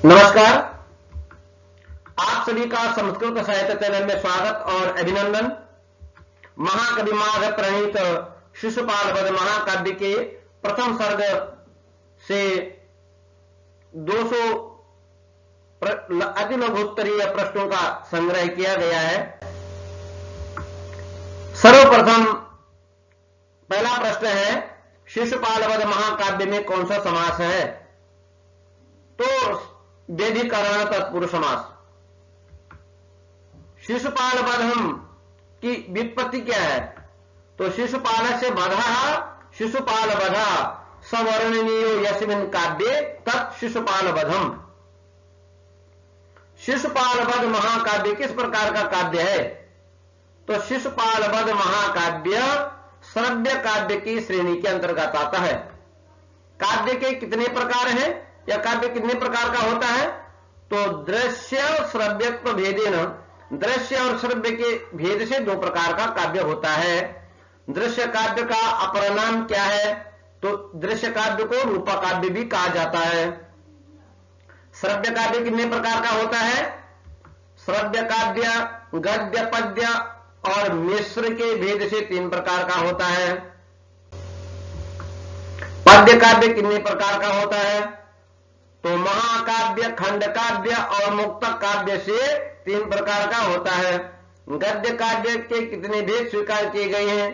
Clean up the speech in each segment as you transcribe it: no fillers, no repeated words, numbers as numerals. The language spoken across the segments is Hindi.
नमस्कार। आप सभी का संस्कृत साहित्य चैनल में स्वागत और अभिनंदन। महाकवि माघ प्रणीत शिशुपाल वध महाकाव्य के प्रथम सर्ग से 200 अति लघुत्तरीय प्रश्नों का संग्रह किया गया है। सर्वप्रथम पहला प्रश्न है, शिशुपाल वध महाकाव्य में कौन सा समास है? तो व्यधिकरण तत्पुरुष समास। शिशुपाल वधम की व्युत्पत्ति क्या है? तो शिशुपाल से वधः शिशुपाल वधा सवर्णनीयो यस्मिन् काव्ये तत् शिशुपाल वधम। शिशुपाल वध महाकाव्य किस प्रकार का काव्य है? तो शिशुपाल वध महाकाव्य श्रव्य काव्य की श्रेणी के अंतर्गत आता है। काव्य के कितने प्रकार हैं या काव्य कितने प्रकार का होता है? तो दृश्य श्रव्यत्व भेदेन, दृश्य और श्रव्य के भेद से दो प्रकार का काव्य होता है। दृश्य काव्य का अपर नाम क्या है? तो दृश्य काव्य को रूपा काव्य भी कहा जाता है। श्रव्य काव्य कितने प्रकार का होता है? श्रव्य काव्य गद्य पद्य और मिश्र के भेद से 3 प्रकार का होता है। पद्य काव्य कितने प्रकार का होता है? तो महाकाव्य खंड काव्य और मुक्तक काव्य से 3 प्रकार का होता है। गद्य काव्य के कितने भेद स्वीकार किए गए हैं?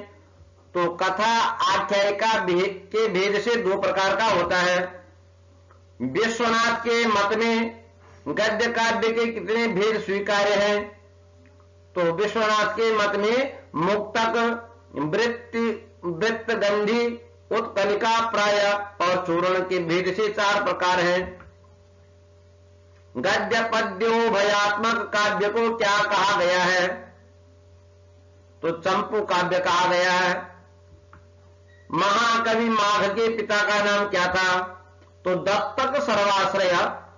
तो कथा आख्यायिका के भेद से 2 प्रकार का होता है। विश्वनाथ के मत में गद्य काव्य के कितने भेद स्वीकार्य हैं? तो विश्वनाथ के मत में मुक्तक, वृत्तगंधी, उत्कलिका प्राय और चूर्ण के भेद से 4 प्रकार हैं। गद्य पद्योभयात्मक काव्य को क्या कहा गया है? तो चंपू काव्य कहा गया है। महाकवि माघ के पिता का नाम क्या था? तो दत्तक सर्वाश्रय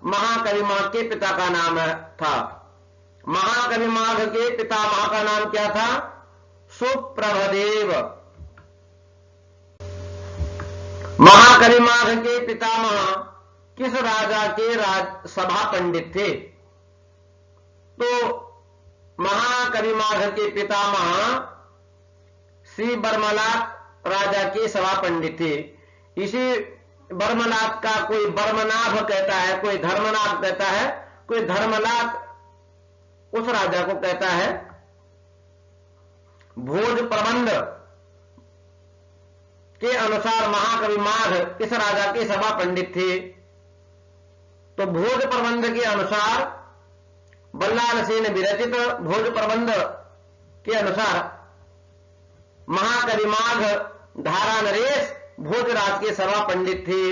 महाकवि माघ के पिता का नाम था। महाकवि माघ के पितामह का नाम क्या था? सुप्रभदेव। महाकवि माघ के पितामह किस राजा के सभा पंडित थे? तो महाकवि माघ के पितामह श्री बर्मलात राजा के सभा पंडित थे। इसी बर्मलात का कोई बर्मनाभ कहता है, कोई धर्मनाभ कहता है, कोई धर्मलात उस राजा को कहता है। भोज प्रबंध के अनुसार महाकवि माघ इस राजा के सभा पंडित थे। तो भोज प्रबंध के अनुसार बल्लाल सेन विरचित भोज प्रबंध के अनुसार महाकवि माघ धारा नरेश भोजराज के सभा पंडित थे।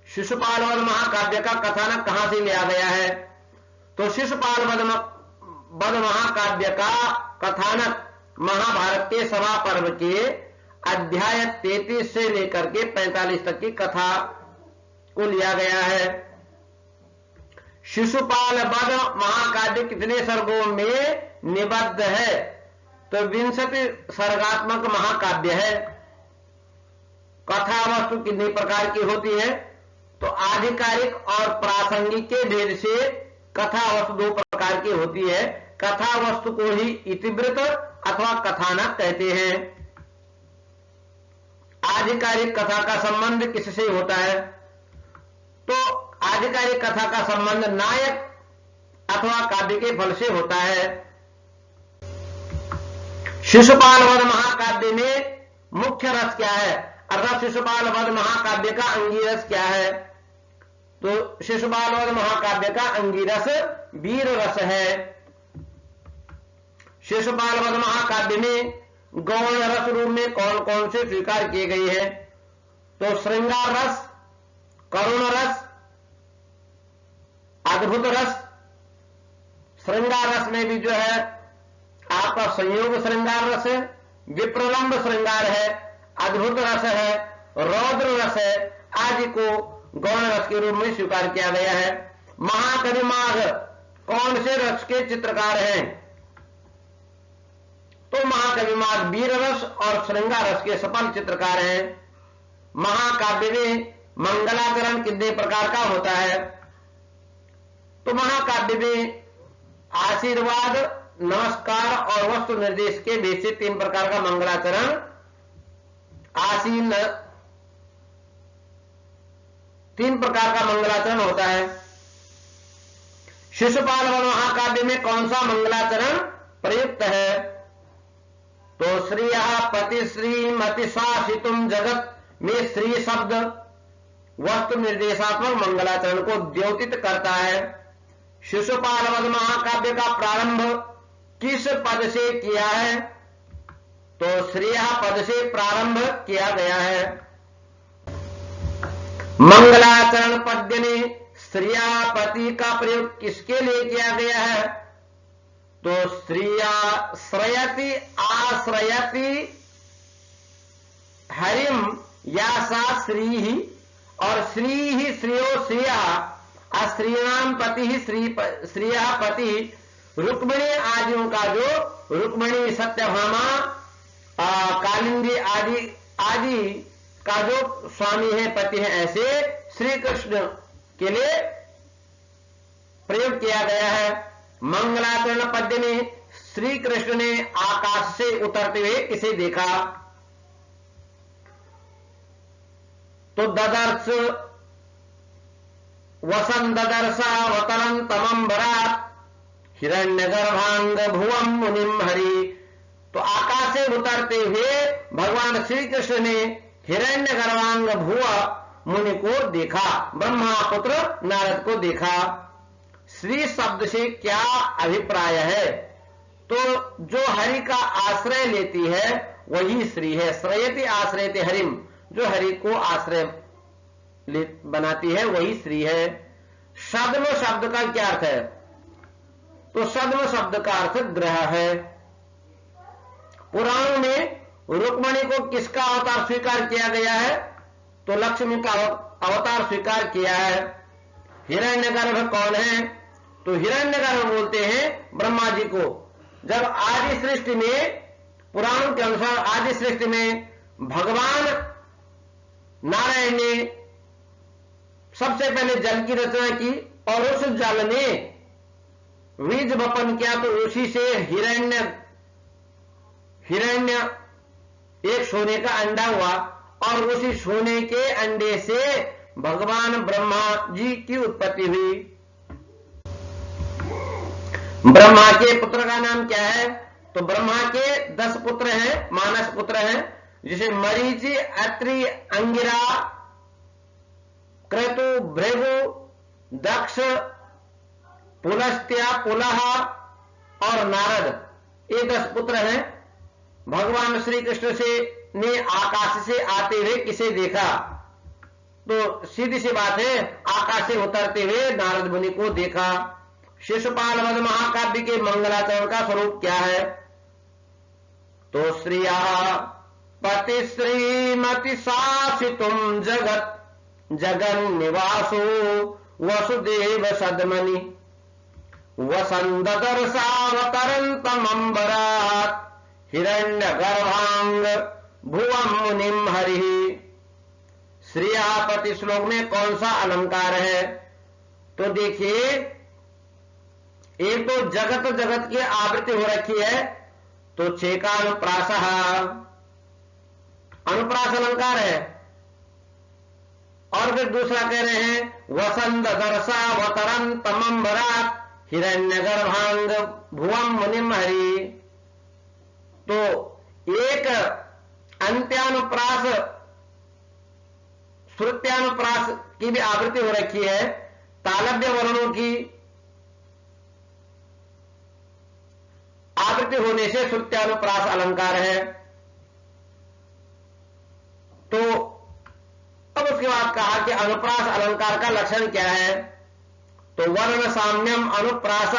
शिशुपाल वध महाकाव्य का कथानक कहां से लिया गया है? तो शिशुपाल वध महाकाव्य का कथानक महाभारत के सभा पर्व के अध्याय 33 से लेकर के 45 तक की कथा को लिया गया है। शिशुपाल वध महाकाव्य कितने सर्गों में निबद्ध है? तो 20 सर्गात्मक महाकाव्य है। कथा वस्तु कितने प्रकार की होती है? तो आधिकारिक और प्रासंगिक के भेद से कथा वस्तु 2 प्रकार की होती है। कथा वस्तु को ही इतिवृत्त अथवा कथानक कहते हैं। आधिकारिक कथा का संबंध किससे होता है? तो आधिकारिक कथा का संबंध नायक अथवा काव्य के फल से होता है। शिशुपाल वध महाकाव्य में मुख्य रस क्या है? अर्थात शिशुपाल वध महाकाव्य का अंगिरस क्या है? तो शिशुपाल वध महाकाव्य का अंगिरस वीर रस है। शिशुपाल वध महाकाव्य में गौण रस रूप में कौन कौन से स्वीकार किए गए हैं? तो श्रृंगार रस, करुण रस, अद्भुत रस। श्रृंगार रस में भी जो है आपका संयोग श्रृंगार रस है, विप्रलंब श्रृंगार है, अद्भुत रस है, रौद्र रस है, आदि को गौण रस के रूप में स्वीकार किया गया है। महाकवि माघ कौन से रस के चित्रकार हैं? तो महाकवि माघ वीर रस और श्रृंगार रस के सफल चित्रकार हैं। महाकाव्य में मंगलाचरण कितने प्रकार का होता है? तो महाकाव्य में आशीर्वाद, नमस्कार और वस्तु निर्देश के भेद से 3 प्रकार का मंगलाचरण आसीन 3 प्रकार का मंगलाचरण होता है। शिशुपाल वन महाकाव्य में कौन सा मंगलाचरण प्रयुक्त है? तो श्रिया पति श्री मति शासितुम जगत में श्री शब्द वस्तु निर्देशात्मक मंगलाचरण को द्योतित करता है। शिशुपाल वध महाकाव्य का प्रारंभ किस पद से किया है? तो श्रेया पद से प्रारंभ किया गया है। मंगलाचरण पद्य में श्रेयापति का प्रयोग किसके लिए किया गया है? तो श्रेयति आश्रयति हरिम या सा श्री ही, और श्री ही श्रियो श्रिया अश्रीणाम पति ही श्रिया पति रुक्मिणी आदियों का जो रुक्मिणी सत्यभामा कालिंदी आदि का जो स्वामी है, पति है, ऐसे श्री कृष्ण के लिए प्रयोग किया गया है। मंगलाचरण पद्य में श्री कृष्ण ने आकाश से उतरते हुए किसे देखा? तो ददर्श वसन ददर्शावतरं तमंबरात् हिरण्यगर्भांग भुवम मुनिम हरि। तो आकाश से उतरते हुए भगवान श्री कृष्ण ने हिरण्यगर्भांग भुव मुनि को देखा, ब्रह्मा पुत्र नारद को देखा। श्री शब्द से क्या अभिप्राय है? तो जो हरि का आश्रय लेती है वही श्री है। श्रयति आश्रयति हरिम, जो हरि को आश्रय बनाती है वही श्री है। सद्म शब्द का क्या अर्थ है? तो सद्म शब्द का अर्थ ग्रह है। पुराणों में रुक्मिणी को किसका अवतार स्वीकार किया गया है? तो लक्ष्मी का अवतार स्वीकार किया है। हिरण्यगर्भ कौन है? तो हिरण्यगर्भ बोलते हैं ब्रह्मा जी को। जब आदि सृष्टि में, पुराण के अनुसार आदि सृष्टि में भगवान नारायण ने सबसे पहले जल की रचना की और उस जल में बीज वपन किया, तो उसी से हिरण्य एक सोने का अंडा हुआ और उसी सोने के अंडे से भगवान ब्रह्मा जी की उत्पत्ति हुई। ब्रह्मा के पुत्र का नाम क्या है? तो ब्रह्मा के 10 पुत्र हैं, मानस पुत्र हैं, जिसे मरीचि, अत्रि, अंगिरा, क्रतु, भृगु, दक्ष, पुलस्त्य, पुलह और नारद, ये 10 पुत्र हैं। भगवान श्री कृष्ण से ने आकाश से आते हुए किसे देखा? तो सीधी सी बात है, आकाश से उतरते हुए नारद मुनि को देखा। शिशुपाल वध महाकाव्य के मंगलाचरण का स्वरूप क्या है? तो श्रिया पति श्रीमति शासितुम जगत जगन निवासो वसुदेव सदमनि वसंदर्शावतरन्तमंबरात् हिरण्यगर्भांग भुवम मुनिम हरि। श्रेयापति श्लोक में कौन सा अलंकार है? तो देखिए, एक तो जगत जगत की आवृत्ति हो रखी है, तो चेकानुप्रास अनुप्रास अलंकार है। और फिर दूसरा कह रहे हैं वसंत दर्शावतरं तमंबरात् हिरण्यगर्भांग भुवम मुनिम हरि। तो एक अंत्यानुप्रास श्रुत्यानुप्रास की भी आवृत्ति हो रखी है, तालव्य वर्णों की आवृत्ति होने से श्रुत्यानुप्रास अलंकार है। तो अब उसके बाद कहा कि अनुप्रास अलंकार का लक्षण क्या है? तो वर्ण साम्यम अनुप्रास,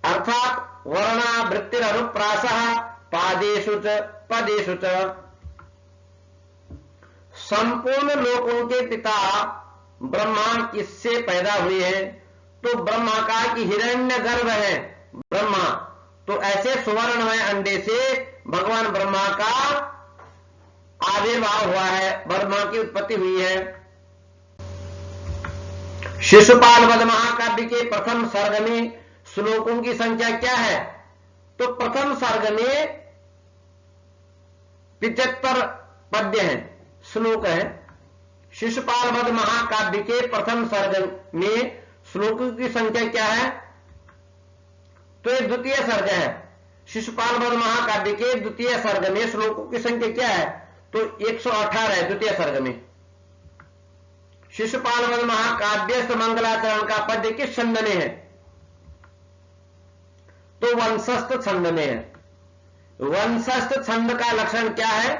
अर्थात वर्णावृत्तिर अनुप्रास पादेषु च पदेषु च। संपूर्ण लोकों के पिता ब्रह्मा किससे पैदा हुए हैं? तो ब्रह्मा का कि हिरण्य गर्भ है ब्रह्मा, तो ऐसे सुवर्णमय अंडे से भगवान ब्रह्मा का आविर्भाव हुआ है, ब्रह्मा की उत्पत्ति हुई है। शिशुपाल वध महाकाव्य के प्रथम सर्ग में श्लोकों की संख्या क्या है? तो प्रथम सर्ग में 75 पद्य हैं, श्लोक है। शिशुपाल वध महाकाव्य के प्रथम सर्ग में श्लोकों की संख्या क्या है? तो ये द्वितीय सर्ग है। शिशुपाल वध महाकाव्य के द्वितीय सर्ग में श्लोकों की संख्या क्या है? तो 118 है द्वितीय सर्ग में। शिशुपाल वध महाकाव्य मंगलाचरण का पद्य किस छंद में है? तो वंशस्थ छंद में है। वंशस्थ छंद का लक्षण क्या है?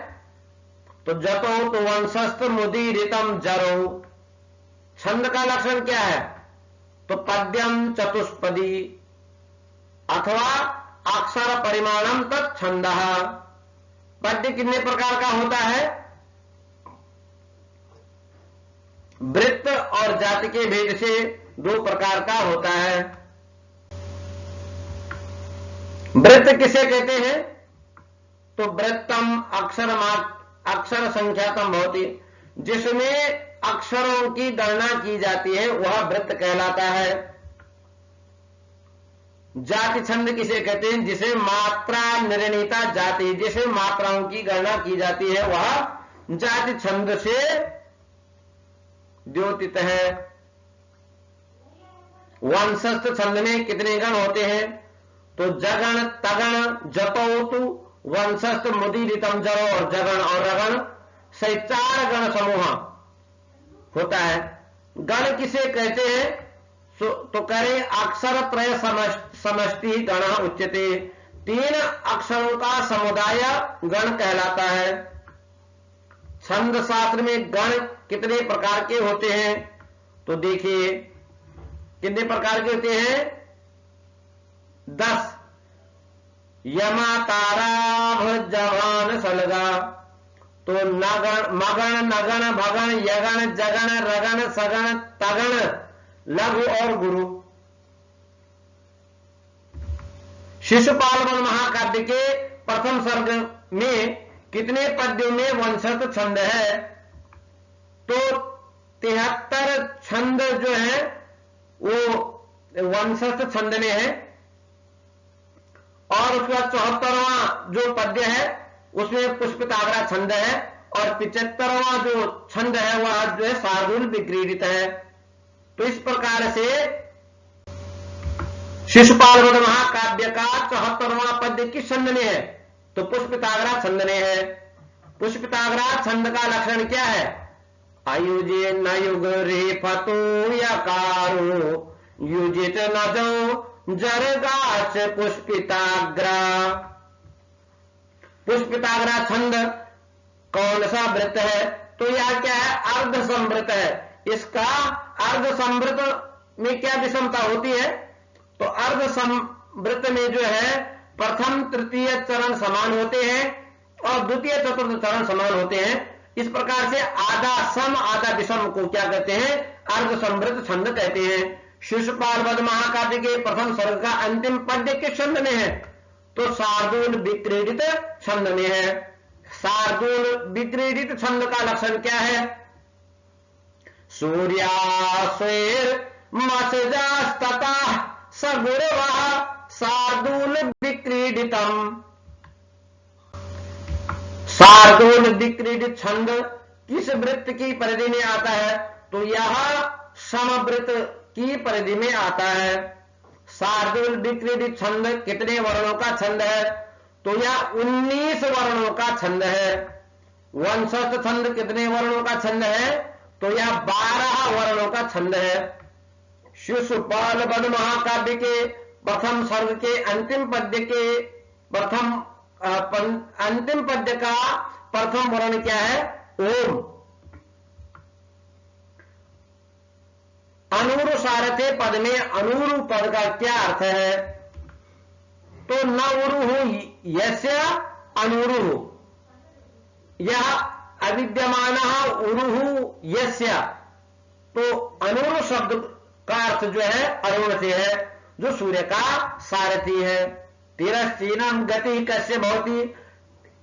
तो जतो तो वंशस्थ मुदीरितम जरो। छंद का लक्षण क्या है? तो पद्यम चतुष्पदी अथवा अक्षर परिमाणम तत्छंद। पद्य कितने प्रकार का होता है? वृत्त और जाति के भेद से 2 प्रकार का होता है। वृत्त किसे कहते हैं? तो वृत्तम अक्षर संख्यातम भवति, जिसमें अक्षरों की गणना की जाती है वह वृत्त कहलाता है। जाति छंद किसे कहते हैं? जिसे मात्रा निर्णीता जाति, जिसे मात्राओं की गणना की जाती है वह जाति छंद से द्योतित है। वंशस्थ छंद में कितने गण होते हैं? तो जगण तगण जतोतु वंशस्थ मुदीरितम जरो और जगण और रगण से 4 गण समूह होता है। गण किसे कहते हैं? तो करें अक्षर त्रय समष्टि गण उच्यते। 3 अक्षरों का समुदाय गण कहलाता है। छंद शास्त्र में गण कितने प्रकार के होते हैं? तो देखिए कितने प्रकार के होते हैं? 10। यमा तारा जवान सलगा। तो नगण मगण नगण भगण यगण जगण रगण सगण तगण लघु और गुरु। शिशुपाल वध महाकाव्य के प्रथम सर्ग में कितने पद्यों में वंशस्थ छंद है? तो 73 छंद जो है वो वंशस्थ छंद में है और उसका 74वां जो पद्य है उसमें पुष्पिताग्रा छंद है और 75वां जो छंद है वह जो है शार्दूल विक्रीडित है। तो इस प्रकार से शिशुपाल वध महाकाव्य का 74वां पद्य किस छंद में है? तो पुष्पिताग्रा छंद में है। पुष्पिताग्रा छंद का लक्षण क्या है? अयुजे न युग रे फतो यकारो युजित न जो जरगाच पुष्पिताग्रा। पुष्पिताग्रा छंद कौन सा वृत्त है? तो यह क्या है? अर्ध संवृत है। इसका अर्ध संवृत में क्या विषमता होती है? तो अर्ध संवृत में जो है प्रथम तृतीय चरण समान होते हैं और द्वितीय चतुर्थ चरण समान होते हैं। इस प्रकार से आधा सम आधा विषम को क्या कहते हैं? अर्ध संवृत छंद कहते हैं। शिशुपाल वध महाकाव्य के प्रथम सर्ग का अंतिम पद्य किस छंद में है? तो शार्दूल विक्रीडित छंद में है। शार्दूल विक्रीडित छंद का लक्षण क्या है? सूर्यास्वेर मसजास्तता सगुरवः शार्दूल विक्रीडितम। शार्दूल विक्रीडित छंद किस वृत्त की परिधि में आता है? तो यह समवृत्त की परिधि में आता है। शार्दूल विक्रीडित छंद कितने वर्णों का छंद है? तो यह 19 वर्णों का छंद है। वंशस्थ छंद कितने वर्णों का छंद है? तो यह 12 वर्णों का छंद है। शिशुपाल वध महाकाव्य के प्रथम सर्ग के अंतिम पद्य के अंतिम पद्य का प्रथम वर्ण क्या है? ओम। अनूरु सारथे पद में अनूरु पद का क्या अर्थ है? तो न उरुहु यस्य अनूरुहु, यह अविद्यमान उरुहु यस्य। तो अनूरु शब्द का अर्थ जो है अरुण से है, जो सूर्य का सारथी है। तिरश्चीनम गति कस्य भवति,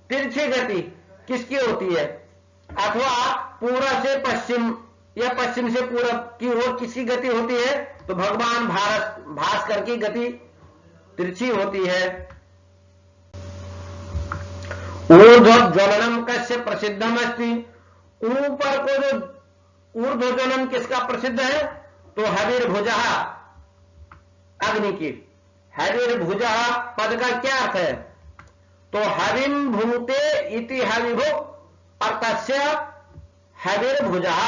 तिरछी गति किसकी होती है? अथवा पूर्व से पश्चिम या पश्चिम से पूरब की ओर किसी गति होती है तो भगवान भास्कर की गति तिरछी होती है। ऊर्ध्वज्वलनम कस्य प्रसिद्धम अस्ति, ऊपर को जो ऊर्ध्वज्वलन किसका प्रसिद्ध है तो हविर्भुजः, अग्नि की। हविर्भुजः पद का क्या अर्थ है तो हविम भूते इति हविभु अर्थस्य हविर्भुजः।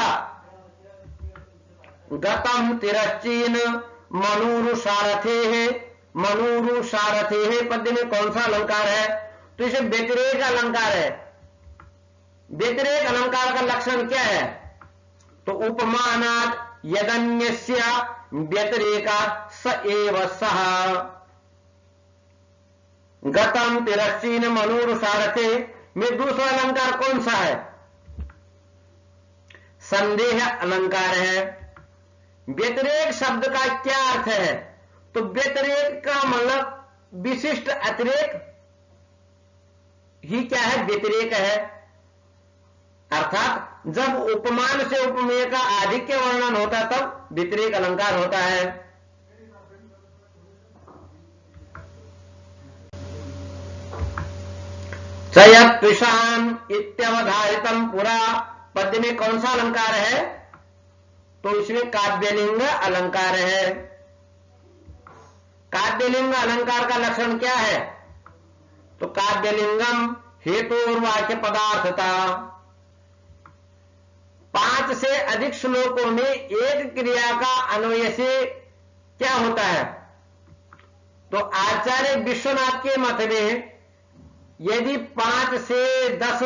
गतम तिरश्चीन मनुरुसारथे, मनुरुसारथे पद्य में कौन सा अलंकार है तो इसे व्यतिरेक अलंकार है। व्यतिरेक अलंकार का लक्षण क्या है तो उपमानात् यदन्यस्य व्यतिरेका स एव सः। गतम तिरश्चीन मनुरुसारथे में दूसरा अलंकार कौन सा है संदेह अलंकार है। व्यतिरेक शब्द का क्या अर्थ है तो व्यतिरेक का मतलब विशिष्ट अतिरेक ही क्या है व्यतिरेक है, अर्थात जब उपमान से उपमेय का आधिक्य वर्णन होता है तब व्यतिरेक अलंकार होता है। चयत्विषाम इत्यवधारितम पुरा पद्य में कौन सा अलंकार है तो इसमें काव्यलिंग अलंकार है। काव्यलिंग अलंकार का लक्षण क्या है तो काव्यलिंगम हेतु और वाक्य पदार्थता। 5 से अधिक श्लोकों में एक क्रिया का अन्वय से क्या होता है तो आचार्य विश्वनाथ के मत में यदि 5 से 10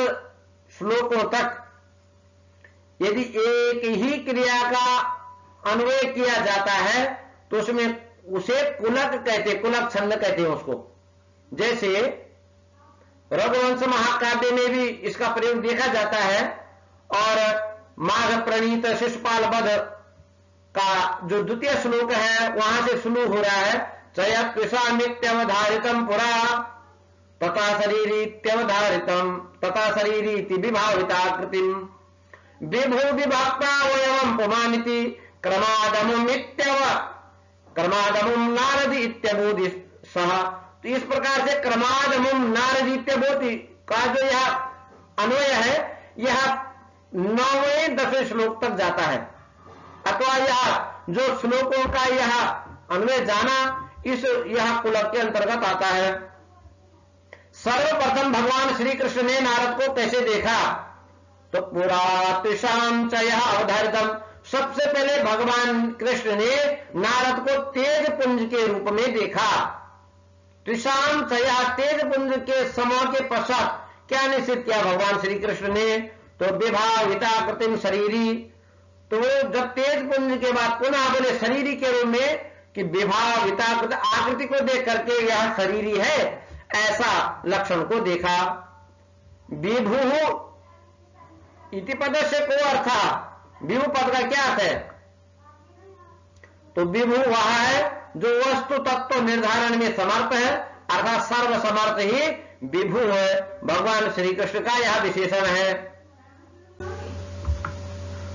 श्लोकों तक यदि एक ही क्रिया का अन्वय किया जाता है तो उसमें उसे कुलक कहते, कुलक छंद कहते हैं उसको। जैसे रघुवंश महाकाव्य में भी इसका प्रयोग देखा जाता है और माघ प्रणीत शिशुपाल वध का जो द्वितीय श्लोक है वहां से शुरू हो रहा है चयत्विषामित्यवधारितम पुरा तथा शरीरीत्यवधारितम तथा शरीरीति विभाविताकृतिम विभु विभक्तावयवम पुमानिति क्रमादमुम नारदी इत्यबोधि सह। तो इस प्रकार से क्रमादमुम नारदी इत्यबोधि का जो यह अन्वय है यह 9वें 10वें श्लोक तक जाता है, अथवा यह जो श्लोकों का यह अन्वय जाना इस यह कुलक के अंतर्गत आता है। सर्वप्रथम भगवान श्री कृष्ण ने नारद को कैसे देखा तो पुरातिशाम च यह अवधारितम, सबसे पहले भगवान कृष्ण ने नारद को तेज पुंज के रूप में देखा। त्रिशाम च यह तेज पुंज के समय के पश्चात क्या निश्चित किया भगवान श्री कृष्ण ने तो विभाविता कृतिम शरीरी, तो जब तेज पुंज के बाद पुनः बोले शरीरी के रूप में कि विभाविता आकृति को देख करके यह शरीरी है ऐसा लक्षण को देखा। विभु इति पद से को अर्थ, विभु पद का क्या अर्थ है तो विभु वह है जो वस्तु तत्व निर्धारण में समर्थ है, अर्थात सर्व समर्थ ही विभु है। भगवान श्री कृष्ण का यह विशेषण है।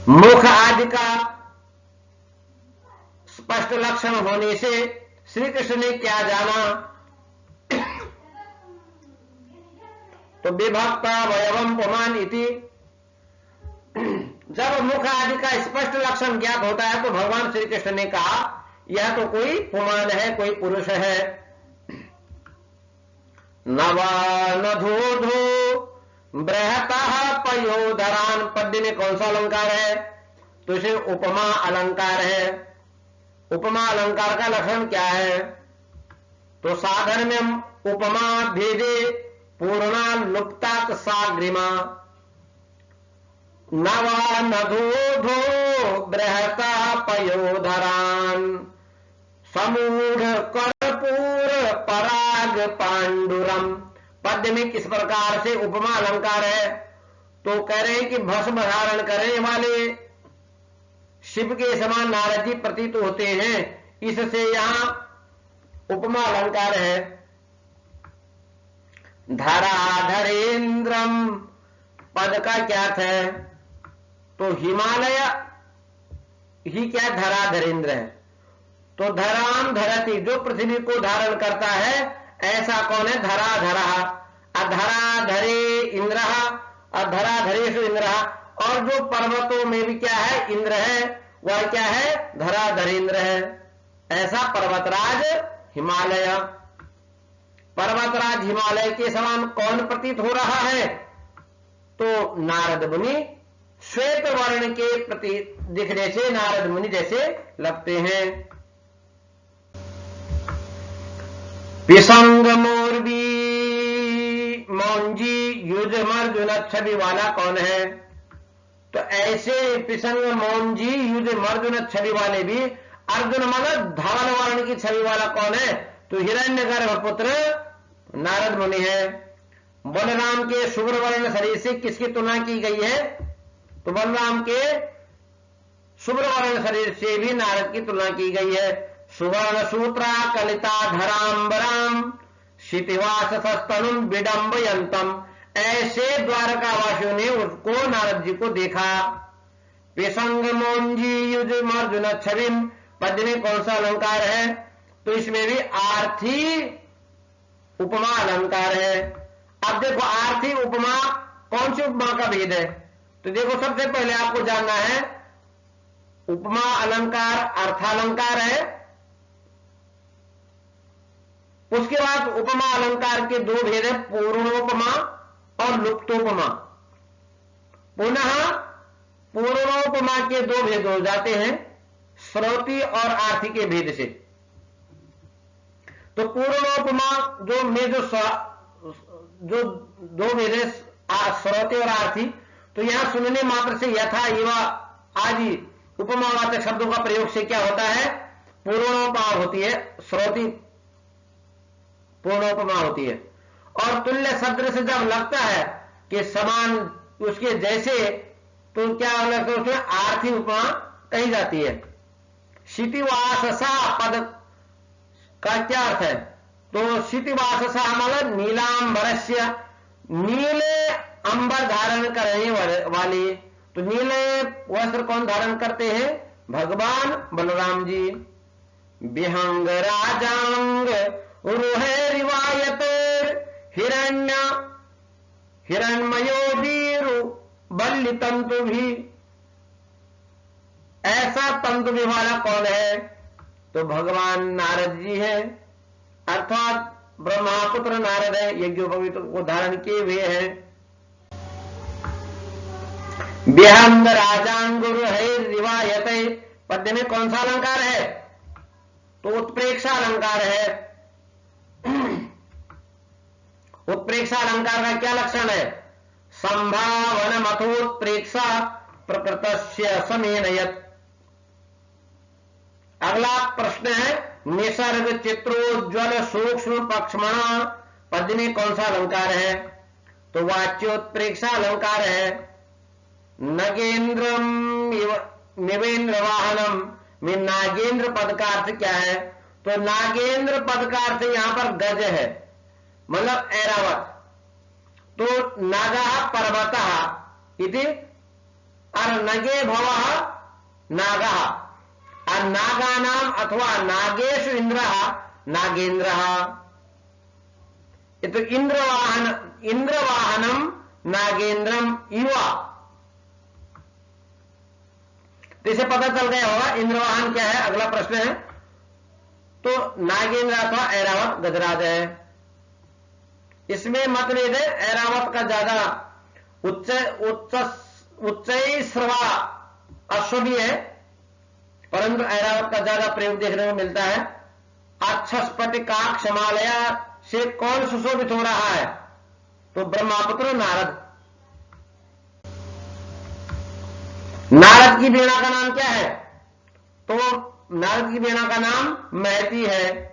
मुख आदि का स्पष्ट लक्षण होने से श्री कृष्ण ने क्या जाना तो विभक्ता वयवम पुमान इति। जब मुख आदि का स्पष्ट लक्षण ज्ञात होता है तो भगवान श्री कृष्ण ने कहा यह तो कोई पुमान है, कोई पुरुष है। नवा नधोधो बृहतः पयोधरान पद्य में कौन सा अलंकार है तो इसे उपमा अलंकार है। उपमा अलंकार का लक्षण क्या है तो साधन में उपमा भेदे पूर्णा लुप्तात साग्रिमा। नवा नधोधो बृहतः पयोधरान समूढ़ कर्पूर पराग पांडुरम पद्य में किस प्रकार से उपमा अलंकार है तो कह रहे हैं कि भस्म धारण करने वाले शिव के समान नारद जी प्रतीत होते हैं, इससे यहां उपमा अलंकार है। धराधरेन्द्रम पद का क्या अर्थ है तो हिमालय ही क्या धरा धरेंद्र है। तो धराम धरती, जो पृथ्वी को धारण करता है ऐसा कौन है? धरा धरा। अधरा धरे इंद्र, अधरा धरेशु इंद्र। और जो पर्वतों में भी क्या है? इंद्र है, वह क्या है? धरा धरेंद्र है। ऐसा पर्वतराज हिमालय। पर्वतराज हिमालय के समान कौन प्रतीत हो रहा है? तो नारद मुनि श्वेत वर्ण के प्रति दिखने से नारद मुनि जैसे लगते हैं। पिसंग मोरबी मौंजी युज अर्जुन छवि वाला कौन है? तो ऐसे पिसंग मौंजी युज अर्जुन छवि वाले भी अर्जुन मतलब धवल वर्ण की छवि वाला कौन है? तो हिरण्यगर्भ पुत्र नारद मुनि है। बलराम के शुभ्र वर्ण शरीर से किसकी तुलना की गई है? तो बलराम के शुभ्र वर्ण शरीर से भी नारद की तुलना की गई है। सुवर्ण सूत्रा कलिता धराम्बराम क्षितिवास सस्तनुम विडंबयंतम। ऐसे द्वारकावासियों ने उसको नारद जी को देखा। पिसंग मोंजी युज अर्जुन छविम, पद में कौन सा अलंकार है? तो इसमें भी आर्थी उपमा अलंकार है। अब देखो आर्थी उपमा, कौन सी उपमा का भेद है? तो देखो सबसे पहले आपको जानना है उपमा अलंकार अर्थालंकार है, उसके बाद उपमा अलंकार के दो भेद है, पूर्णोपमा और लुप्तोपमा। पुनः पूर्णोपमा के दो भेद हो जाते हैं श्रुति और आर्थी के भेद से। तो पूर्णोपमा जो में जो दो भेद है श्रुति और आर्थी, तो यहां सुनने मात्र से यथा एवा आदि उपमावाचक शब्दों का प्रयोग से क्या होता है? पूर्णोपमा होती है, श्रुति पूर्णोपमा होती है। और तुल्य शब्द से जब लगता है कि समान उसके जैसे, तो क्या लगता है? उसमें आर्थी उपमा कही जाती है। क्षितिवाससा पद का क्या अर्थ है? तो क्षितिवाससा मतलब नीलांबरस्य, नीले अंबर धारण करने वाले। तो नीले वस्त्र कौन धारण करते हैं? भगवान बलराम जी। विहंग राजांग उरुहे रिवायत हिरण्य हिरण्मयो वीरु बल्ली तंतु भी। ऐसा तंतु भी वाला कौन है? तो भगवान नारद जी है, अर्थात ब्रह्मापुत्र नारद है, यज्ञोपवीत को धारण किए हुए हैं। विहंग राजांगुरु है रिवायत, पद्य में कौन सा अलंकार है? तो उत्प्रेक्षा अलंकार है। उत्प्रेक्षा अलंकार का क्या लक्षण है? संभावन मथोत्प्रेक्षा प्रकृतस्य समेनयत। अगला प्रश्न है निसर्ग चित्रोज्वल सूक्ष्म पक्षमण, पद्य में कौन सा अलंकार है? तो वाच्योत्प्रेक्षा अलंकार है। नगेंद्रम निवेंद्र वाहनम में नागेंद्र पद का अर्थ क्या है? तो नागेंद्र पद का अर्थ यहां पर गज है, मतलब ऐरावत। तो नागा पर्वतः इति और नगे भवः नागः और नागानाम अथवा नागेशु इंद्रः नागेंद्रः। तो इंद्रवाहनम नागेंद्रम युवा, तो इसे पता चल गया होगा इंद्रवाहन क्या है। अगला प्रश्न है तो नागेंद्र अथवा ऐरावत गजराज है। इसमें मतभेद है, ऐरावत का ज्यादा उच्चैश्रवा अश्व भी है, परंतु ऐरावत का ज्यादा प्रयोग देखने को मिलता है। अक्षस्फटिकाक्ष हिमालय से कौन सुशोभित हो रहा है? तो ब्रह्मापुत्र नारद। नारद की वीणा का नाम क्या है? तो नारद की वीणा का नाम महती है।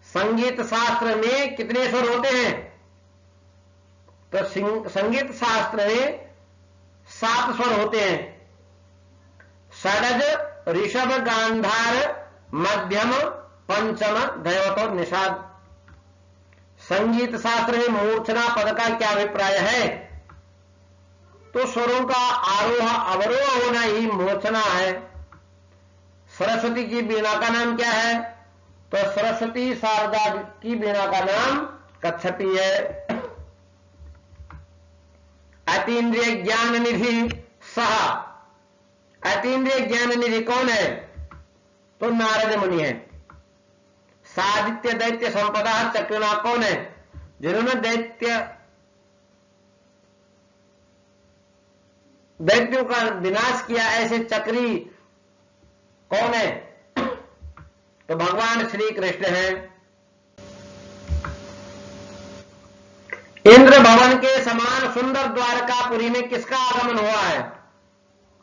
संगीत शास्त्र में कितने स्वर होते हैं? तो संगीत शास्त्र में 7 स्वर होते हैं। षडज, ऋषभ, गांधार, मध्यम, पंचम, दैवत और निषाद। संगीत शास्त्र में मूर्छना पद का क्या अभिप्राय है? तो स्वरों का आरोह अवरोह होना ही मूर्छना है। सरस्वती की वीणा का नाम क्या है? तो सरस्वती शारदा की वीणा का नाम कच्छपी है। अतीन्द्रिय ज्ञान निधि सह, अतीन्द्रिय ज्ञान निधि कौन है? तो नारद मुनि है। सादित्य दैत्य संपदा चक्रना कौन है? जिन्होंने दैत्यों का विनाश किया, ऐसे चक्री कौन है? तो भगवान श्री कृष्ण हैं। इंद्र भवन के समान सुंदर द्वारकापुरी में किसका आगमन हुआ है?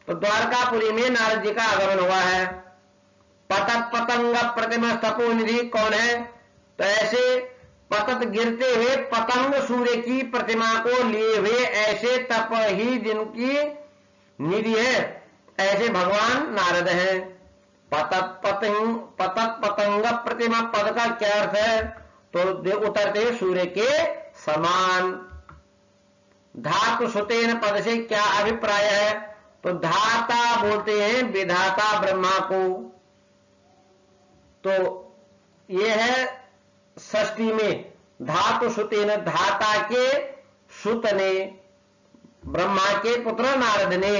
तो द्वारकापुरी में नारद जी का आगमन हुआ है। पतत पतंग प्रतिमा तपोनिधि कौन है? तो ऐसे पतत गिरते हुए पतंग सूर्य की प्रतिमा को लिए हुए ऐसे तप ही जिनकी निधि है, ऐसे भगवान नारद हैं। पतत पतंग प्रतिमा, पद का क्या अर्थ है? तो उतरते सूर्य के समान। धातु सुतेन पद से क्या अभिप्राय है? तो धाता बोलते हैं विधाता ब्रह्मा को। तो यह है षष्ठी में, धातु सुतेन, धाता के सुत ने, ब्रह्मा के पुत्र नारद ने,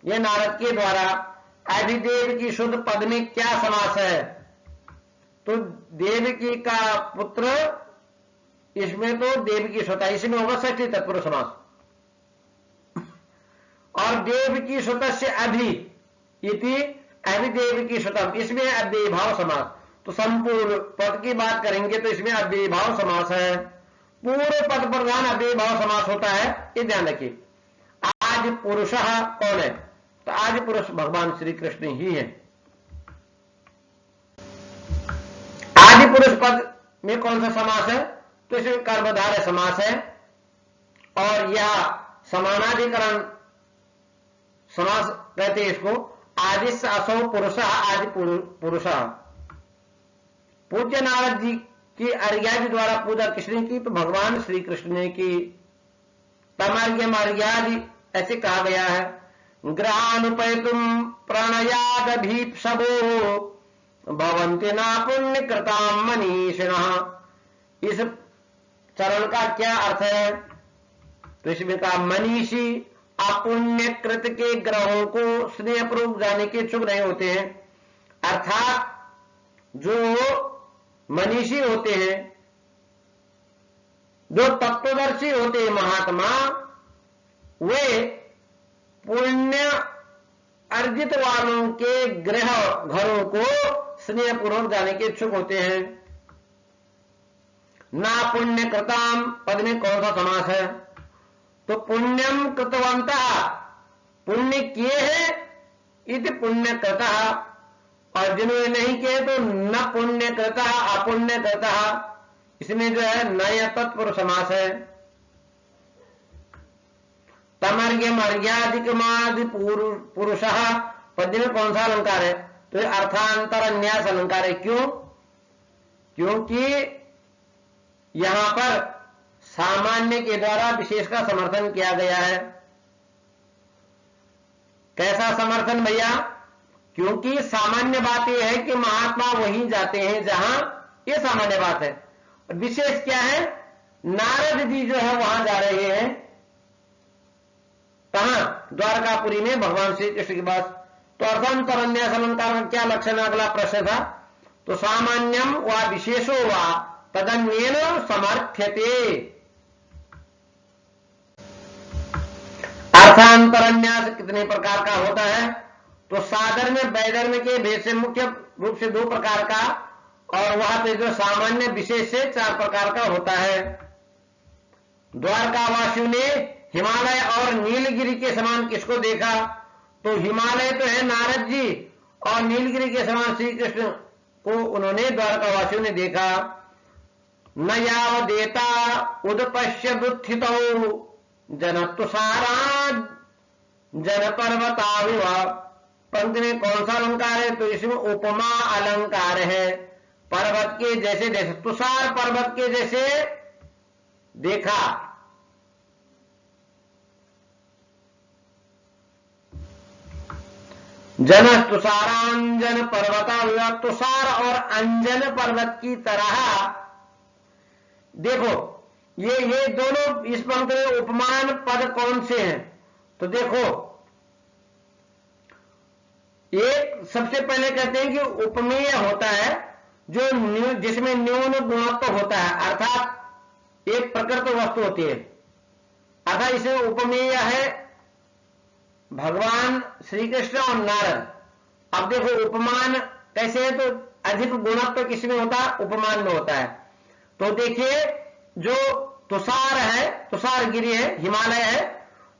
यह नारद के द्वारा। अधिदेव की शुद्ध पद में क्या समास है? तो देवकी का पुत्र, इसमें तो देवकी सुता, इसमें होगा षष्ठी तत्पुरुष समास। और देवकी सुत से अधि इति अभिदेव की सुतम, इसमें अव्ययी भाव समास। तो संपूर्ण पद की बात करेंगे तो इसमें अव्ययी भाव समास है। पूरे पद प्रधान अव्ययी भाव समास होता है, ये ध्यान रखिए। आज पुरुष कौन है? तो आज पुरुष भगवान श्री कृष्ण ही है। आदि पुरुष पद में कौन सा समास है? तो इसमें कर्मधारय समास है। और यह समानाधिकरण समास कहते हैं इसको। आदिश असौ पुरुष, आदि पुरुष। पूज्य नारद जी की अर्घ्यादि द्वारा पूजा किसने की? तो भगवान श्री कृष्ण ने की। तमर्घ्य मर्घ्यादि ऐसे कहा गया है। ग्रहानुपैतुम प्रणयादभीप्सवो भवन्ति ना पुण्य कृताम मनीषिणः। इस चरण का क्या अर्थ है? तो इसमें कहा मनीषी अपुण्यकृत के ग्रहों को स्नेहपूर्वक जाने के इच्छुक नहीं होते हैं। अर्थात जो मनीषी होते हैं, जो तत्वदर्शी होते हैं महात्मा, वे पुण्य अर्जित वालों के गृह घरों को स्नेहपूर्वक जाने के इच्छुक होते हैं। ना पुण्य कृताम पद में कौन सा समास है? तो पुण्यम कृतवंतः, पुण्य किए हैं, इति पुण्य कृतः। और जिन्होंने नहीं किए तो न पुण्य कृतः अपुण्य कृतः। इसमें जो है नय तत्पुरुष समास है। तमर्घ्य मर्घ्यादिकमादि पुरुष पद में कौन सा अलंकार है? तो अर्थांतर न्यास अलंकार है। क्यों? क्योंकि यहां पर सामान्य के द्वारा विशेष का समर्थन किया गया है। कैसा समर्थन भैया? क्योंकि सामान्य बात यह है कि महात्मा वहीं जाते हैं जहां, यह सामान्य बात है। और विशेष क्या है? नारद जी जो है वहां जा रहे हैं। कहां? द्वारकापुरी में भगवान श्री कृष्ण के पास। तो अर्थांतर न्यास अलंकार का क्या लक्षण? अगला प्रश्न था। तो सामान्यम व विशेषो व तदन्येन समर्थ्यते। अर्थांतरन्यास कितने प्रकार का होता है? तो साधर्म वैधर्म के भेद से मुख्य रूप से 2 प्रकार का, और वहां पे जो सामान्य विशेष से 4 प्रकार का होता है। द्वारकावासियों ने हिमालय और नीलगिरी के समान किसको देखा? तो हिमालय तो है नारद जी, और नीलगिरी के समान श्री कृष्ण को उन्होंने द्वारकावासियों ने देखा। न यावदेता उदपश्यदुत्थितौ जनतुषारा जन पर्वताविव। पंक्ति में कौन सा अलंकार है? तो इसमें उपमा अलंकार है। पर्वत के जैसे जैसे, तुषार पर्वत के जैसे देखा। जन तुषारांजन पर्वता, तुषार और अंजन पर्वत की तरह। देखो ये दोनों इस पंक्ति में उपमान पद कौन से हैं? तो देखो, एक सबसे पहले कहते हैं कि उपमेय होता है जो जिसमें न्यून गुणत्व होता है, अर्थात एक प्रकृत वस्तु होती है, अर्थात इसमें उपमेय है भगवान श्री कृष्ण और नारद। अब देखो उपमान कैसे है, तो अधिक गुणत्व किसमें होता है? उपमान में होता है। तो देखिए, जो तुषार है, तुषारगिरी है, हिमालय है,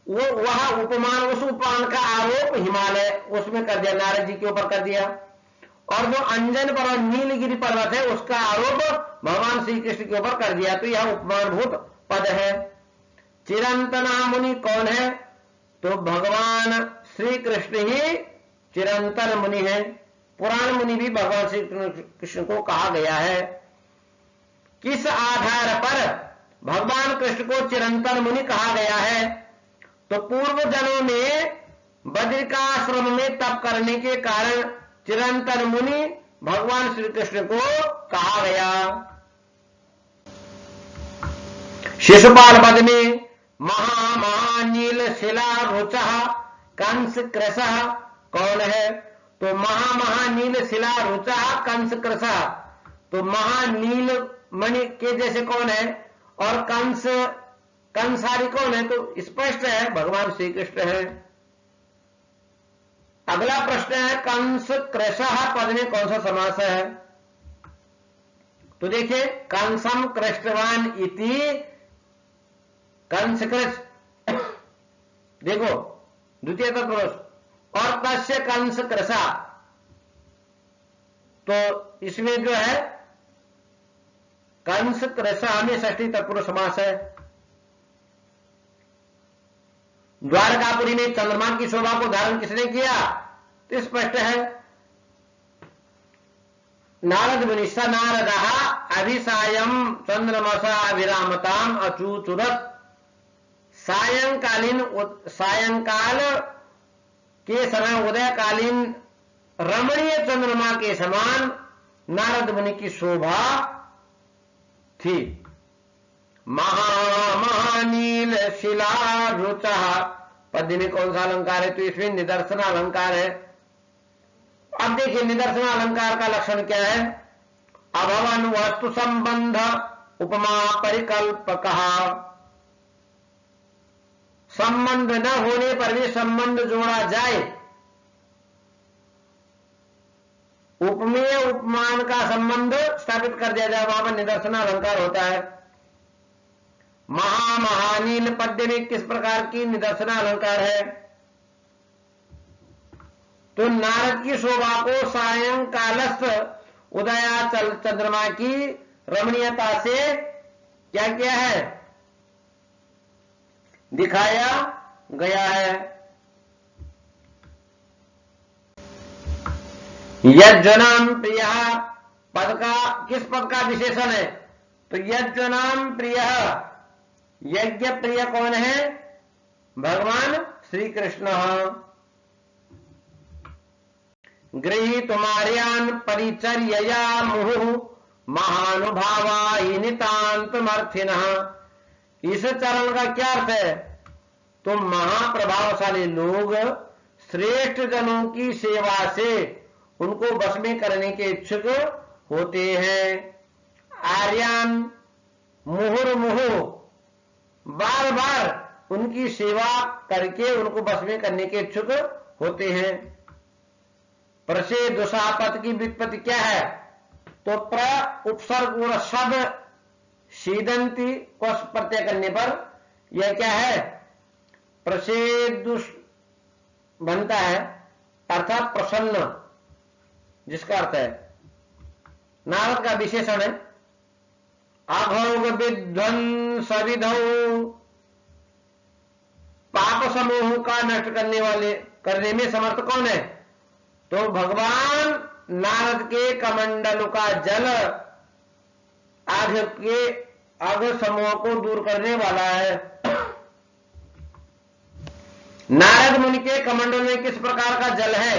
वो वह उपमान, उस उपमान का आरोप हिमालय उसमें कर दिया, नारद जी के ऊपर कर दिया। और जो अंजन पर्वत, नीलगिरी पर्वत है, उसका आरोप भगवान श्री कृष्ण के ऊपर कर दिया। तो यह उपमानभूत पद है। चिरंतना मुनि कौन है? तो भगवान श्री कृष्ण ही चिरंतन मुनि है। पुराण मुनि भी भगवान श्री कृष्ण को कहा गया है। किस आधार पर भगवान कृष्ण को चिरंतन मुनि कहा गया है? तो पूर्व जन्मों में बद्रिकाश्रम में तप करने के कारण चिरंतन मुनि भगवान श्री कृष्ण को कहा गया। शिशुपाल पद में महानील शिला रुचः कंस कृशः कौन है? तो महानील शिला रुचः कंस कृशः, तो महानील मणि के जैसे कौन है? और कंसारी कौन है? तो स्पष्ट है भगवान श्री कृष्ण है। अगला प्रश्न है, कंस कृशः पद में कौन सा समास है? तो देखिए, कंसम कृष्टवान इति कंस कृष, देखो द्वितीय तत्पुरुष, और तस्य कंस कृशा, तो इसमें जो है कंस कृशा में षष्ठी तत्पुरुष समास है। द्वारकापुरी में चंद्रमा की शोभा को धारण किसने किया? तो स्पष्ट है नारद मुनि। स नारदः अभिसायं चंद्रमसा विरामताम अचूचुरत, सायंकाल के समय उदयकालीन रमणीय चंद्रमा के समान नारद मुनि की शोभा थी। महानील शिला रुचः पद में कौन सा अलंकार है? तो इसमें निदर्शन अलंकार है। अब देखिए निदर्शन अलंकार का लक्षण क्या है? अभवन वस्तु संबंध उपमा परिकल्पकः, संबंध न होने पर भी संबंध जोड़ा जाए, उपमेय उपमान का संबंध स्थापित कर दिया जाए, वहां पर निदर्शन अलंकार होता है। महानील पद्य में किस प्रकार की निदर्शन अलंकार है? तो नारद की शोभा को सायंकालस्थ उदयाचल चंद्रमा की रमणीयता से क्या किया है? दिखाया गया है। यज्जनाम प्रिय पद का किस पद का विशेषण है? तो यज्जनाम प्रिय, यज्ञ प्रिय कौन है? भगवान श्री कृष्ण। गृहीतुमार्यान् परिचर्यया मुहुः महानुभावा नितान्तमर्थिनः। इस चरण का क्या अर्थ है? तो महाप्रभावशाली लोग श्रेष्ठ जनों की सेवा से उनको बस में करने के इच्छुक होते हैं। आर्यान मुहुर्मुहु, बार बार उनकी सेवा करके उनको बस में करने के इच्छुक होते हैं। प्रसेदुषापद की व्युत्पत्ति क्या है? तो प्र उपसर्ग और शब्द सीदंती को प्रत्यय करने पर यह क्या है? प्रसेदुष बनता है, अर्थात प्रसन्न, जिसका अर्थ है नारद का विशेषण है। अघोग विध्वंस विधौ, पाप समूह का नष्ट करने में समर्थ कौन है? तो भगवान नारद के कमंडलों का जल आग समूह को दूर करने वाला है। नारद मुनि के कमंडल में किस प्रकार का जल है?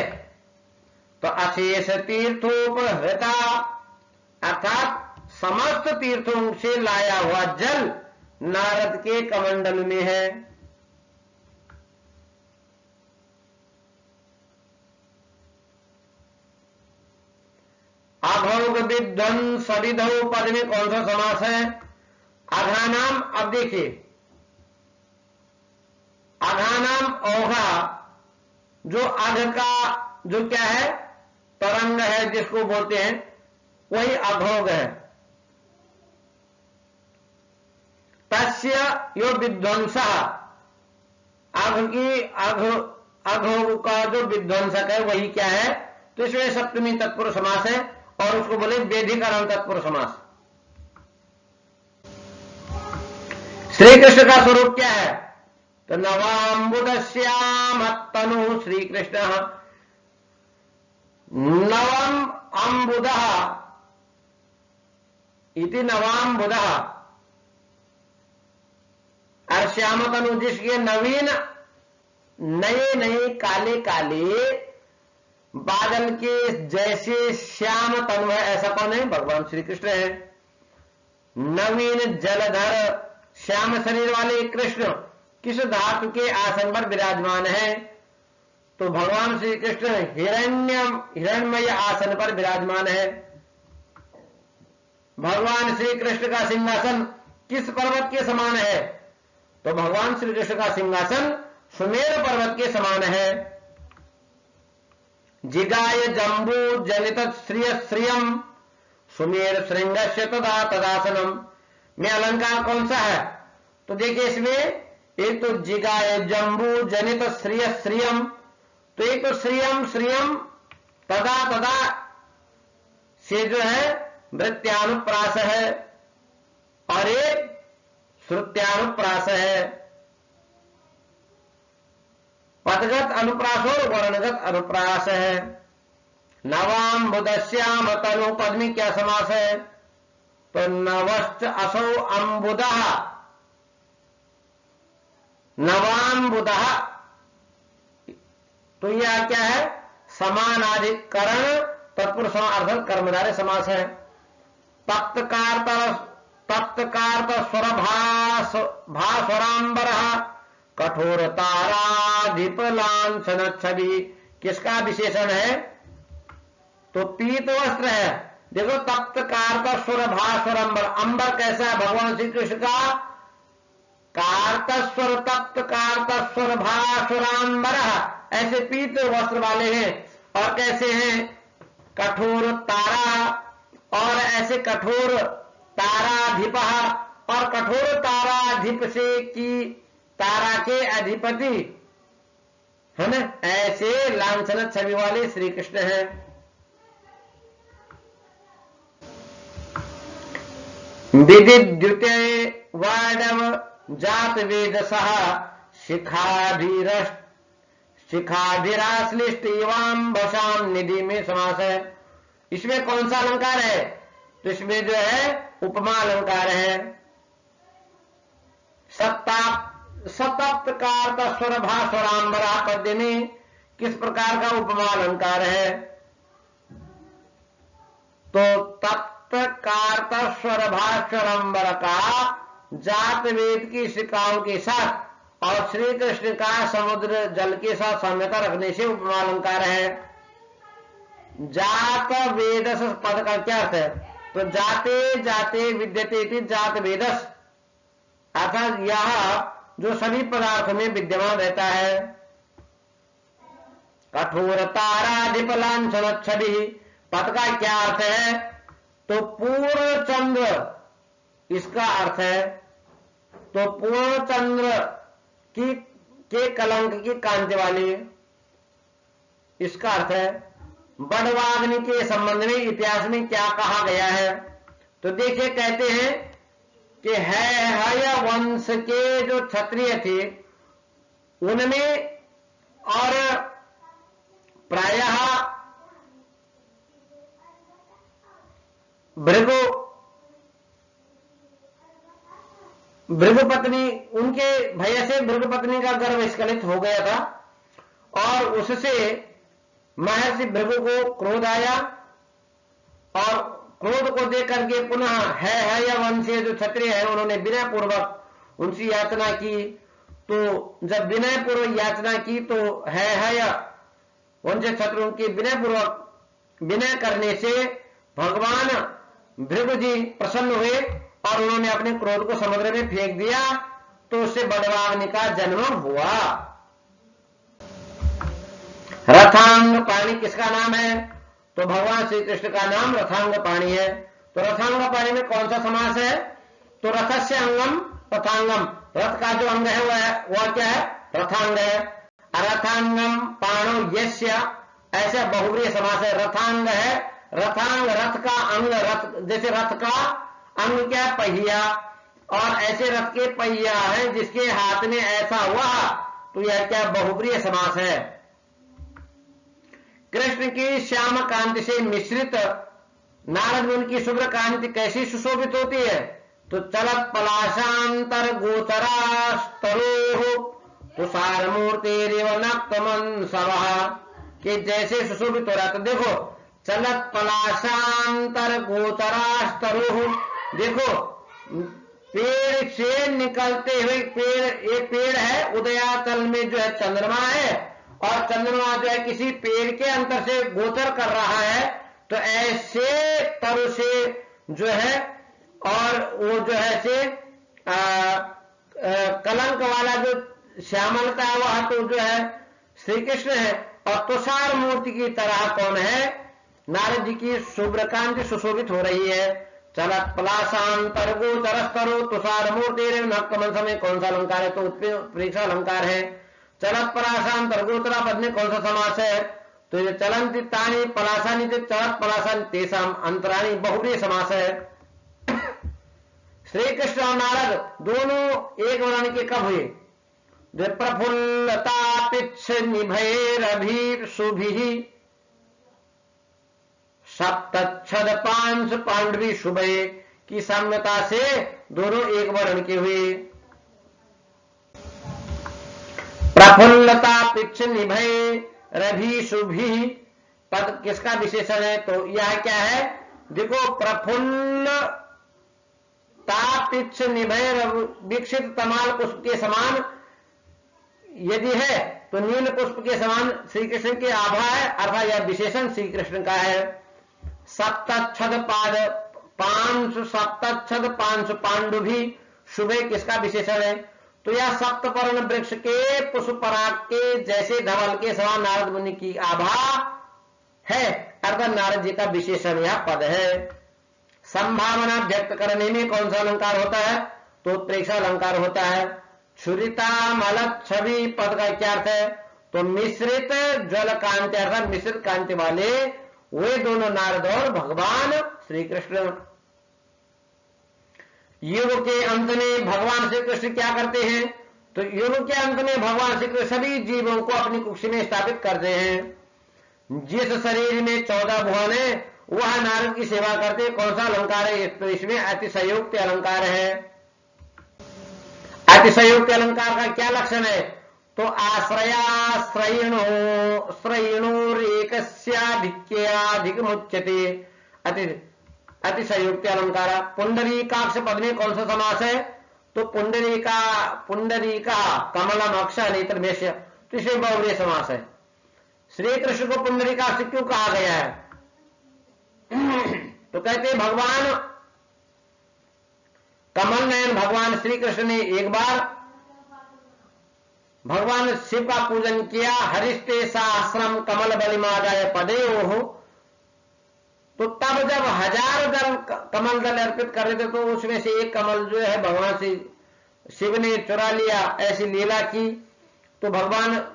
तो अशेष तीर्थोपहृता अर्थात समस्त तीर्थों से लाया हुआ जल नारद के कमंडल में है। अभोग विध्वंस विधौ पद में कौन सा समास है? अघानाम। अब देखिए, अघानाम औघा, जो अघ का जो क्या है तरंग है जिसको बोलते हैं, वही अघोग है। तस्य यो विध्वंस, अघोग का जो विध्वंसक है वही क्या है? तो इसमें सप्तमी तत्पुरुष समास है और उसको बोले वेधिकरण तत्पुरुष समास। श्री कृष्ण का स्वरूप क्या है? तो नवाम्बुदश्याम तनु श्री कृष्ण नवम अम्बुदः इति नवाम्बुदः, और श्याम तनु जिसके नवीन नए नए काले काले बादल के जैसे श्याम तनु है, ऐसा कौन है? भगवान श्री कृष्ण है। नवीन जलधर श्याम शरीर वाले कृष्ण किस धातु के आसन पर विराजमान है? तो भगवान श्री कृष्ण हिरण्मय आसन पर विराजमान है। भगवान श्री कृष्ण का सिंहासन किस पर्वत के समान है? तो भगवान श्री कृष्ण का सिंहासन सुमेर पर्वत के समान है। जिगाय जंबू जनित श्रियम सुमेर श्रृंगस्य तदा तदासनम में अलंकार कौन सा है? तो देखिए, इसमें एक तो जिगाय जंबू जनित श्रियम, तो एक तो श्रियम तदा तदा से जो है वृत्त्यानुप्रास है और एक श्रुत्यानुप्रास है। पदगत अनुप्रास और वर्णगत अनुप्रास है। नवाम्बुदश्याम तनु पद में क्या समास है? तो नवश्च असौ अम्बुदः, नवाम्बुदः, तो यह क्या है? समानाधिकरण तत्पुरुष अर्थात कर्मधारय समास है। तप्तकार्त स्वर भास्वरांबर कठोर ताराधिप लांछन छवि किसका विशेषण है? तो पीत वस्त्र है। देखो, तप्तकार्त स्वर भास्वरंबर, अंबर कैसा है? भगवान श्री कृष्ण का कार्तस्वर तप्त कार्तस्वर भास्वरांबर, ऐसे पीत वस्त्र वाले हैं। और कैसे हैं? कठोर तारा, और ऐसे कठोर ताराधिप, और कठोर ताराधिप से की तारा के अधिपति है ना, ऐसे लांछन छवि वाले श्री कृष्ण है। विदिद्युते वाडव जात वेदसः शिखाभिराश्लिष्ट एवं भसाम निधि में समास है। इसमें कौन सा अलंकार है? तो इसमें जो है उपमा अलंकार है। सतप्तकार का स्वर भास्वरांबरा पद्य में किस प्रकार का उपमा अलंकार है? तो तप्तकार स्वर भास्वरांबर का जात वेद की शिकाओं के साथ और श्री कृष्ण का समुद्र जल के साथ साम्यता रखने से उपमा अलंकार है। जात वेदस पद का क्या अर्थ है? तो जाते जाते विद्यते इति जात वेदस, अर्थात यह जो सभी पदार्थों में विद्यमान रहता है। कठोर ताराधिप लांछन छवि पद का क्या अर्थ है? तो पूर्ण चंद्र इसका अर्थ है। तो पूर्ण चंद्र के कलंक की कांति वाली, इसका अर्थ है। बड़वाग्नि के संबंध में इतिहास में क्या कहा गया है? तो देखिए, कहते हैं कि हय वंश के जो क्षत्रिय थे उनमें और प्रायः भृगुपत्नी, उनके भय से भृगुपत्नी का गर्भ स्खलित हो गया था और उससे महर्षि भृगु को क्रोध आया और क्रोध को देख करके पुनः है या वंशीय जो क्षत्रिय है उन्होंने विनय पूर्वक उनसे याचना की। तो जब विनय पूर्वक याचना की तो है या वंशीय क्षत्रियों की विनय पूर्वक विनय करने से भगवान भृगु जी प्रसन्न हुए और उन्होंने अपने क्रोध को समुद्र में फेंक दिया। तो उससे बड़वाग्नि का जन्म हुआ। रथांग पाणी किसका नाम है? तो भगवान श्री कृष्ण का नाम रथांग पाणी है। तो रथांग पाणी में कौन सा समास है? तो रथस्य अंगम रथांगम, रथ का जो अंग है वह क्या है? रथांग है। रथांगम पाणो यस्य, ऐसा बहुव्रीहि समास है। रथांग है, रथांग रथ का अंग, रथ जैसे रथ का अंग क्या है? पहिया, और ऐसे रथ के पहिया है जिसके हाथ में ऐसा हुआ, तो यह क्या? बहुव्रीहि समास है। कृष्ण की श्याम कांति से मिश्रित नारद मुनि की शुभ्र कांति कैसी सुशोभित होती है? तो चलत पलाशांतर गोचरास्तरोः तुषार मूर्तिरिव नक्तमन सवः, कि जैसे सुशोभित हो रहा। तो देखो चलत पलाशांतर गोचरास्तरोः, देखो पेड़ से निकलते हुए एक पेड़ है, उदयाचल में जो है चंद्रमा है, और चंद्रमा जो है किसी पेड़ के अंतर से गोचर कर रहा है। तो ऐसे तरु से जो है, और वो जो है से कलंक वाला जो श्यामलता है वह तो जो है श्री कृष्ण है। और तुषार मूर्ति की तरह कौन है? नारद जी की शुभ्र कांति सुशोभित हो रही है। चलत पलाशांतर गोचरस्तरो तुषार मूर्ति नक्कमन समय कौन सा अलंकार है? तो उत्प्रेक्षा अलंकार है। चलत पलाशांतर गोचरा पद में कौन सा समास है? तो ये चलंती तानी पलाशानी से चलत पलाशानी तेसाम अंतराणी बहुव्रीहि समास है। श्री कृष्ण और नारद दोनों एक वर्ण के कब हुए? प्रफुल्लता पिच्छ निभैरभीर सुभिः सप्तच्छद पांश पांडवी शुभे की साम्यता से दोनों एक वर्ण के हुए। प्रफुल्लता पिच्छ निभय रभि शुभि पद किसका विशेषण है? तो यह क्या है? देखो प्रफुल्ल तापिच्छ निभय विकसित तमाल पुष्प के समान यदि है तो नील पुष्प के समान श्री कृष्ण की आभा है, अर्थात यह विशेषण श्री कृष्ण का है। सप्तच्छद पाद पांच सप्तच्छद पांच पांडुभी शुभे किसका विशेषण है? तो यह सप्तपर्ण वृक्ष के पुष्प पराग के जैसे धवल के समान नारद मुनि की आभा है, अर्थात नारद जी का विशेषण यह पद है। संभावना व्यक्त करने में कौन सा अलंकार होता है? तो उत्प्रेक्षा अलंकार होता है। छुरिता मलत छवि पद का क्या अर्थ है? तो मिश्रित ज्वल कांति, अर्थात मिश्रित कांति वाले वे दोनों नारद और भगवान श्री कृष्ण। युग के अंत में भगवान श्री कृष्ण क्या करते हैं? तो युग के अंत में भगवान श्री कृष्ण सभी जीवों को अपनी कुक्षी में स्थापित करते हैं। जिस शरीर में 14 भुवन है वह नारद की सेवा करते। कौन सा अलंकार है? तो इसमें अतिशयोक्ति अलंकार है। अतिशयोक्ति अलंकार का क्या लक्षण है? तो आश्रयाश्रयणोरेकस्याधिक्याधिकमुच्यते अतिशयोक्ति अलंकार। पुंडरीकाक्ष पद में कौन सा समास है? तो पुंडरीका कमलम अक्ष नेत्रमेश्य, तो इसमें बहुव्रीहि समास है। श्री कृष्ण को पुंडरीकाक्ष क्यों कहा गया है? तो कहते भगवान कमल नयन भगवान श्री कृष्ण ने एक बार भगवान शिव का पूजन किया। हरिष्टे सहस्रम कमल बलिमादाय पदेयोः, तो तब जब 1000 दल कमल दल अर्पित कर रहे थे तो उसमें से एक कमल जो है भगवान शिव ने चुरा लिया। ऐसी लीला की तो भगवान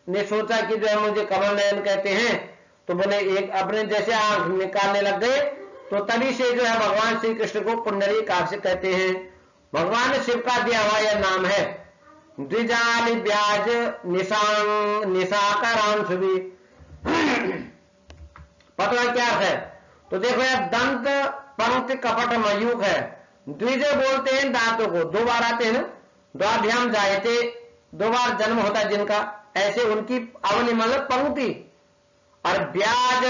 ने सोचा कि जो है मुझे कमल नयन कहते हैं, तो बोले एक अपने जैसे आंख निकालने लग गए। तो तभी से जो है भगवान श्री कृष्ण को पुंडरीकाक्ष कहते हैं। भगवान शिव का दिया हुआ यह नाम है। द्विजालि ब्याज निशाकरांशुभि पता क्या है? तो देखो यह दंत पंक्ति कपट मयूख है। द्विज बोलते हैं दांतों को, 2 बार आते हैं ना, द्वाभ्याम जायते, 2 बार जन्म होता है जिनका, ऐसे उनकी अवनि मतलब पंक्ति, और ब्याज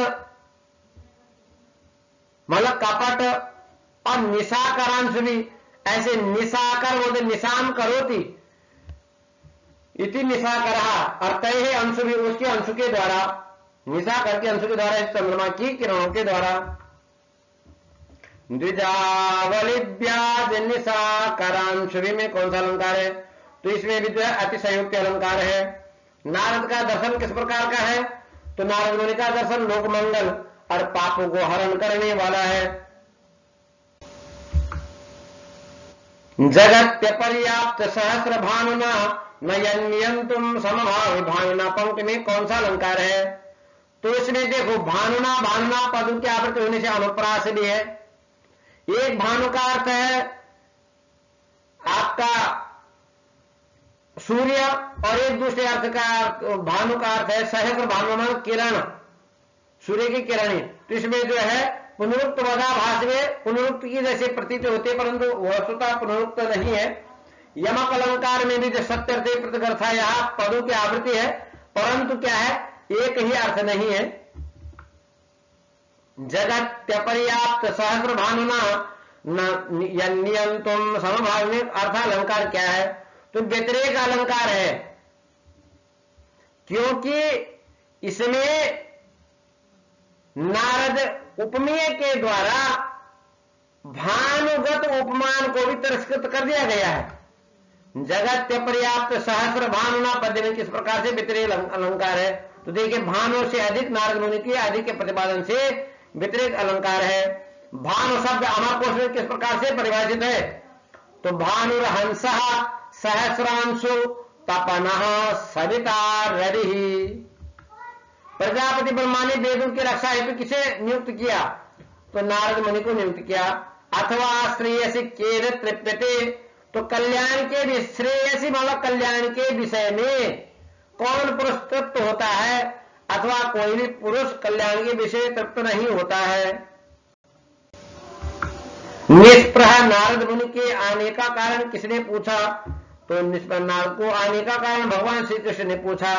मतलब कपट और निशाकर अंश भी ऐसे निशाकर बोलते निशान करोति इति निशाकर और तय है अंश भी उसके अंश के द्वारा निशाकर के अंश के द्वारा इस चंद्रमा की किरणों के द्वारा द्विजावली ब्याज निशाकरांश में कौन सा अलंकार है? तो इसमें भी जो है अतिशयोक्त अलंकार है। नारद का दर्शन किस प्रकार का है? तो नारद मुनि का दर्शन लोक मंगल और पापों को हरण करने वाला है। जगत्य पर्याप्त सहस्र भानुना नयन्यंतुम समभावी भानुना पंक्ति में कौन सा अलंकार है? तो इसमें देखो भानुना भानुना पद की आवृत्ति होने से अनुप्रास भी है। एक भानु का अर्थ है आपका सूर्य और एक दूसरे अर्थ का भानु का अर्थ है सहस्र भानुमान किरण सूर्य की किरणें। तो इसमें जो है पुनरुक्त वदाभास में पुनरुक्त की जैसे प्रतीत होते परंतु वस्तुतः पुनरुक्त नहीं है। यमक अलंकार में भी जो सत्य प्रतिगर्थ है यहां पदों की आवृत्ति है परंतु क्या है एक ही अर्थ नहीं है। जगत्पर्याप्त सहस्र भानुना नियंतुम समभाव में अर्थ अलंकार क्या है? तो व्यतिरेक अलंकार है क्योंकि इसमें नारद उपमेय के द्वारा भानुगत उपमान को भी तिरस्कृत कर दिया गया है। जगत्य पर्याप्त सहस्र भानुना पद में किस प्रकार से व्यतिरेक अलंकार है? तो देखिए भानु से अधिक नारद मुनि की अधिक के प्रतिपादन से व्यतिरेक अलंकार है। भानु शब्द अमरकोश में किस प्रकार से परिभाषित है? तो भानुर्हंस सहस्रांशु तपनः सविता रवि। प्रजापति ब्रह्मा ने वेदों की रक्षा हेतु किसे नियुक्त किया? तो नारद मुनि को नियुक्त किया। अथवा श्रेयसी केन तृप्यते, तो कल्याण के भी श्रेयसी मतलब कल्याण के विषय में कौन पुरुष तृप्त होता है? अथवा कोई भी पुरुष कल्याण के विषय तृप्त नहीं होता है। निष्प्रह नारद मुनि के आने का कारण किसने पूछा? तो निष्प्रह नारद को आने का कारण भगवान श्री कृष्ण ने पूछा।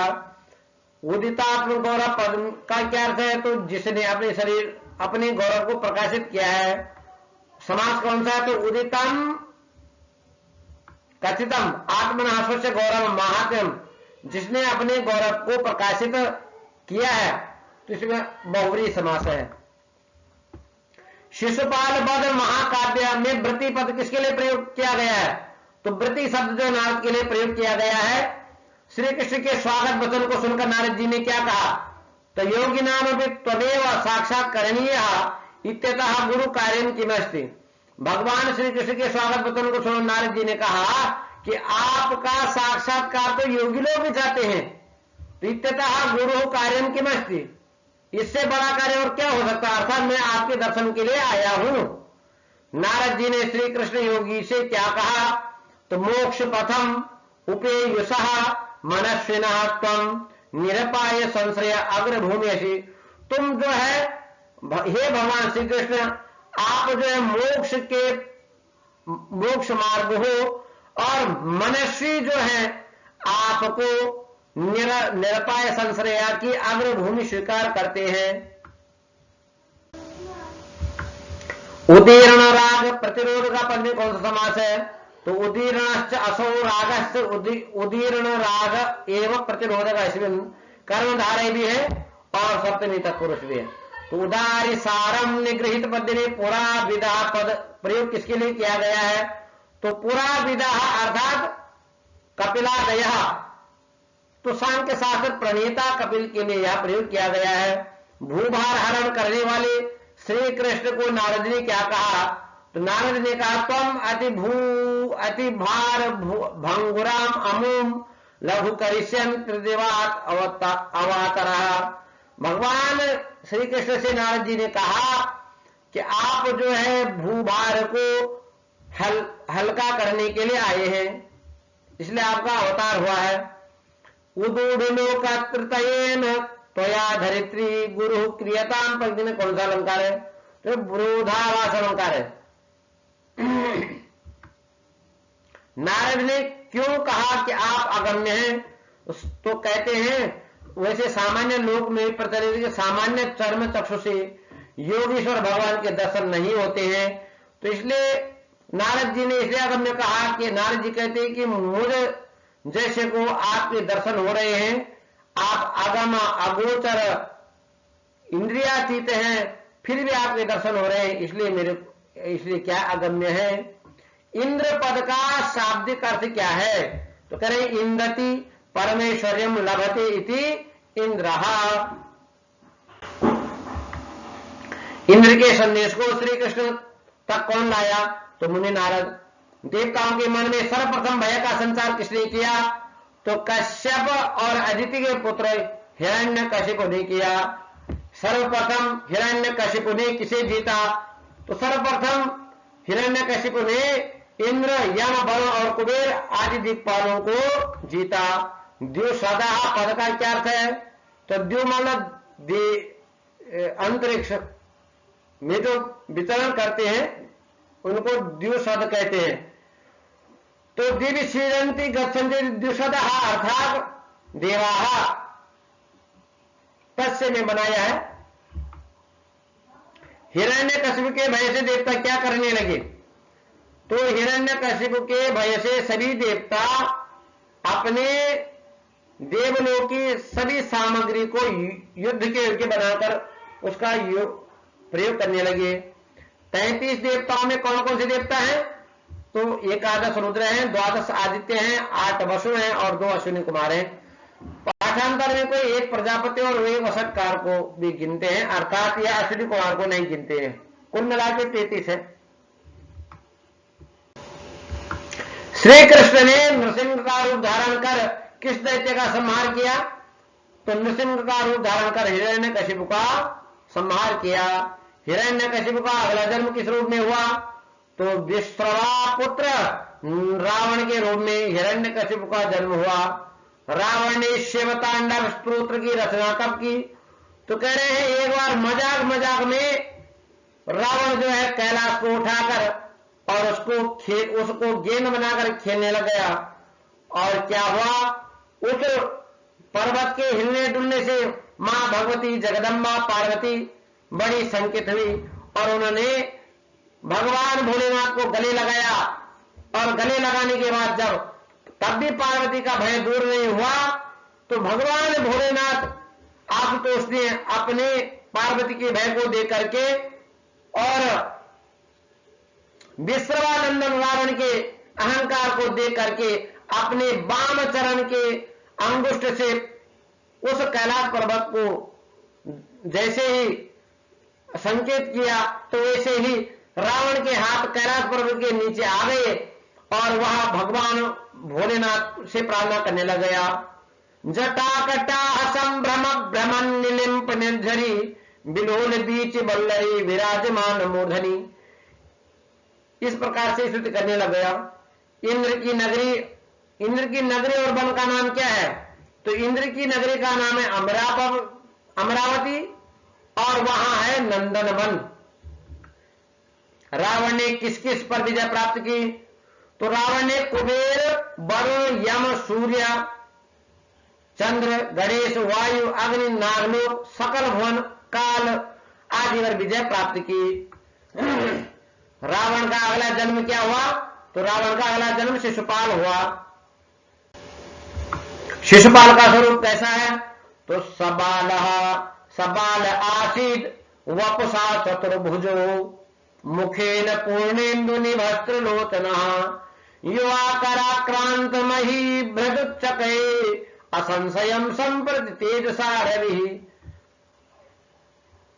उदितात्म गौरव पद का क्या अर्थ है? तो जिसने अपने शरीर अपने गौरव को प्रकाशित किया है। समास कौन सा है? तो उदितम कथितम आत्मना स्वस्य गौरव महात्म्यम, जिसने अपने गौरव को प्रकाशित किया है। तो इसमें बहुव्रीहि समास है। शिशुपाल वध महाकाव्य में वृत्ति पद किसके लिए प्रयोग किया गया है? तो वृत्ति शब्द जो नारद के लिए प्रयोग किया गया है। श्री कृष्ण के स्वागत वचन को सुनकर नारद जी ने क्या कहा? तो योगी नाम भी त्वमेव साक्षात करणीय इत्यतः गुरु कार्यम किमस्ति। भगवान श्री कृष्ण के स्वागत वचन को सुन नारद जी ने कहा कि आपका साक्षात्कार तो योगी लोग भी चाहते हैं। तो इत्यतः गुरु कार्यम किमस्ति, इससे बड़ा कार्य और क्या हो सकता है? अर्थात मैं आपके दर्शन के लिए आया हूं। नारद जी ने श्री कृष्ण योगी से क्या कहा? तो मोक्ष पथम उपेयुषः मनस्विनः त्वं निरपाय संश्रय अग्रभूमिषि। तुम जो है हे भगवान श्री कृष्ण आप जो है मोक्ष मार्ग हो और मनस्वी जो है आपको निरपाय संश्रय की अग्रभूमि स्वीकार करते हैं। उदीर्ण राग प्रतिरोध का पद में कौन सा समास है? तो उदीर्णश्च असौ रागश्च उदीर्ण राग एवं प्रतिरोधक, इसमें कर्मधारय भी है और सप्तमी तत्पुरुष भी है। तो उदारी सारम निगृहित पद में पुरा विदा पद प्रयोग किसके लिए किया गया है? तो पुरा विदा अर्थात कपिलादय, तो सांख्य शास्त्र प्रणेता कपिल के लिए यह प्रयोग किया गया है। भूभार हरण करने वाले श्री कृष्ण को नारद ने क्या कहा? तो नारद ने कहा तुम अति भार भंगुराम अमुम लघु करिष्यन त्रिदेवात अवतारः। भगवान श्री कृष्ण से नारद जी ने कहा कि आप जो है भूभार को हल्का करने के लिए आए हैं, इसलिए आपका अवतार हुआ है। उदूढ़लोकत्रयेन त्वया धरित्री गुरु क्रियताम पंक्ति में कौन सा अलंकार है? तो विरोधाभास अलंकार है। नारद ने क्यों कहा कि आप अगम्य हैं? तो कहते हैं वैसे सामान्य लोक में प्रचलित के सामान्य चर्म चक्षु से योगीश्वर भगवान के दर्शन नहीं होते हैं। तो इसलिए नारद जी ने इसलिए अगम्य कहा कि नारद जी कहते हैं कि मुझे जैसे को आपके दर्शन हो रहे हैं, आप आगम अगोचर इंद्रियातीत हैं, फिर भी आपके दर्शन हो रहे हैं, इसलिए क्या अगम्य है। इंद्र पद का शाब्दिक अर्थ क्या है? तो कह रहे इंद्रति परमेश्वर्यम लभते इति इंद्रः। इंद्र के संदेश को श्री कृष्ण तक कौन लाया? तो मुनि नारद। देवताओं के मन में सर्वप्रथम भय का संचार किसने किया? तो कश्यप और अदिति के पुत्र हिरण्यकशिपु ने किया। सर्वप्रथम हिरण्यकशिपु ने किसे जीता? तो सर्वप्रथम हिरण्यकशिपु ने इंद्र, यम, वरुण और कुबेर आदि दिक्पालों को जीता। द्युषदा पद का क्या अर्थ है? तो द्यु मतलब अंतरिक्ष में जो विचरण करते हैं उनको द्युषद कहते हैं। तो दिव्य क्षीरंती गच्छन्ति द्युषदः अर्थात देवाः तस्य में बनाया है। हिरण्यकशिपु के भय से देवता क्या करने लगे? तो हिरण्यकशिपु के भय से सभी देवता अपने देवलोक की सभी सामग्री को युद्ध के योग्य बनाकर उसका प्रयोग करने लगे। 33 देवताओं में कौन कौन से देवता हैं? तो 11 रुद्र हैं, 12 आदित्य हैं, 8 वसु हैं और 2 अश्विनी कुमार हैं। पाठांतर में कोई एक प्रजापति और एक वसटकार को भी गिनते हैं, अर्थात यह अश्विनी कुमार को नहीं गिनते हैं। कुल मिलाकर 33 है। श्री कृष्ण ने नृसिंह का रूप धारण कर किस दैत्य का संहार किया? तो नृसिंह का रूप धारण कर हिरण्यकशिपु का संहार किया। हिरण्यकशिपु का अगला जन्म किस रूप में हुआ? तो विश्रवा पुत्र रावण के रूप में हिरण्यकशिपु का जन्म हुआ। रावण ने शिव तांडव स्तोत्र की रचना कब की? तो कह रहे हैं एक बार मजाक में रावण जो है कैलाश को उठाकर और उसको गेंद बनाकर खेलने लग गया। और क्या हुआ? उस पर्वत के हिलने डुलने से मां भगवती जगदम्बा पार्वती बड़ी संकित हुई और उन्होंने भगवान भोलेनाथ को गले लगाया। और गले लगाने के बाद जब तब भी पार्वती का भय दूर नहीं हुआ तो भगवान भोलेनाथ आशुतोष ने अपने पार्वती के भय को देख करके और विश्रवानंदन रावण के अहंकार को देख करके अपने वाम चरण के अंगुष्ठ से उस कैलाश पर्वत को जैसे ही संकेत किया तो वैसे ही रावण के हाथ कैलाश पर्वत के नीचे आ गए और वह भगवान भोलेनाथ से प्रार्थना करने लग गया। जटाकटा असंभ्रम भ्रमण निलिंप निर्झरी बिलोल बीच बल्लरी विराजमान मूर्धनी। इस प्रकार से स्तुति करने लग गया। इंद्र की नगरी और वन का नाम क्या है? तो इंद्र की नगरी का नाम है अमरावती और वहां है नंदन वन। रावण ने किस किस पर विजय प्राप्त की? तो रावण ने कुबेर, वरुण, यम, सूर्य, चंद्र, गणेश, वायु, अग्नि, नागलोक, सकल भुवन, काल आदि पर विजय प्राप्त की। रावण का अगला जन्म क्या हुआ? तो रावण का अगला जन्म शिशुपाल हुआ। शिशुपाल का स्वरूप कैसा है? तो सबाल आसीद वपुषा चतुर्भुजो मुखेन पूर्णेन्दु निभस्त्रलोचना युवा कराक्रांत मही भृदुच्चके असंशयम संप्रति तेजसारभि।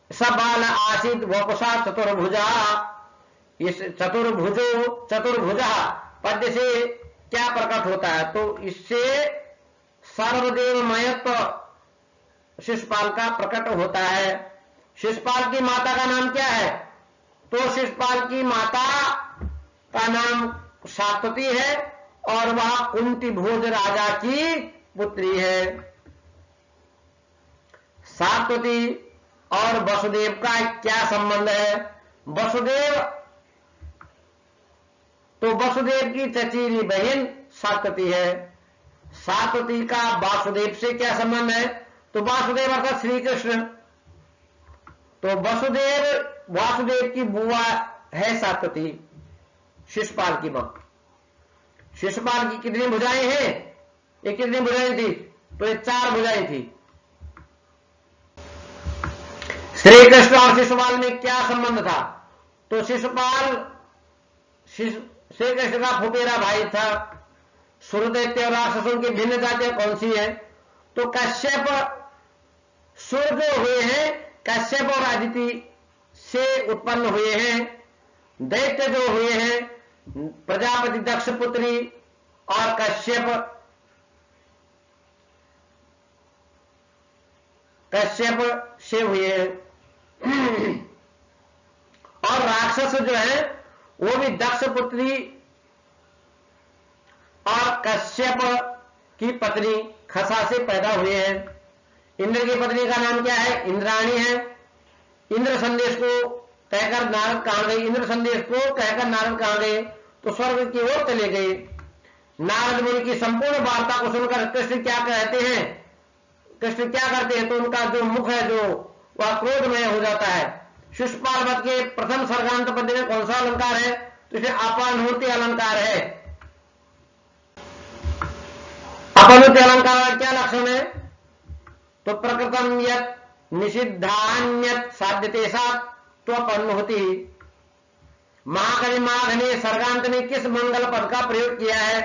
सबाल आसीद वपुषा चतुर्भुजा। इस चतुर्भुजा पद से क्या प्रकट होता है? तो इससे सर्वदेवमयत्व शिशुपाल का प्रकट होता है। शिशुपाल की माता का नाम क्या है? तो शिशुपाल की माता का नाम सात्वती है और वह कुंती भोज राजा की पुत्री है। सात्वती और वसुदेव का क्या संबंध है? वसुदेव की चचेरी बहन सात्वती है। सात्वती का वासुदेव से क्या संबंध है? तो वासुदेव अर्थात श्री कृष्ण। तो वासुदेव की बुआ है सात्वती, शिशुपाल की मां। शिशुपाल की कितनी भुजाएं हैं? ये कितनी भुजाएं थी? तो ये 4 भुजाएं थी। श्री कृष्ण और शिशुपाल में क्या संबंध था? तो शिशुपाल श्री कृष्ण का फुफेरा भाई था। सुरदैत्य और राक्षसों की भिन्न जातियां कौन सी है? तो कश्यप सुर जो हुए हैं, कश्यप और अदिति से उत्पन्न हुए हैं। दैत्य जो हुए हैं प्रजापति दक्ष पुत्री और कश्यप से हुए हैं। और राक्षस जो है वो भी दक्ष पुत्री और कश्यप की पत्नी खसा से पैदा हुए हैं। इंद्र की पत्नी का नाम क्या है? इंद्राणी है। इंद्र संदेश को कहकर नारद कहां गए? इंद्र संदेश को कहकर नारद कहां गए? तो स्वर्ग की ओर चले गए। नारद मुनि की संपूर्ण वार्ता को सुनकर कृष्ण क्या कहते हैं, कृष्ण क्या करते हैं? तो उनका जो मुख है जो वह क्रोधमय हो जाता है। शिशुपाल वध के प्रथम सर्गांत पद्य में कौन सा अलंकार है? तो इसे अपानुति अलंकार है। अपानुति अलंकार का क्या लक्षण है? तो प्रकृतम यत् निषिद्धान्यत् साध्यते सा त्वपनुति। महाकवि माघ ने सर्गांत में किस मंगल पद का प्रयोग किया है?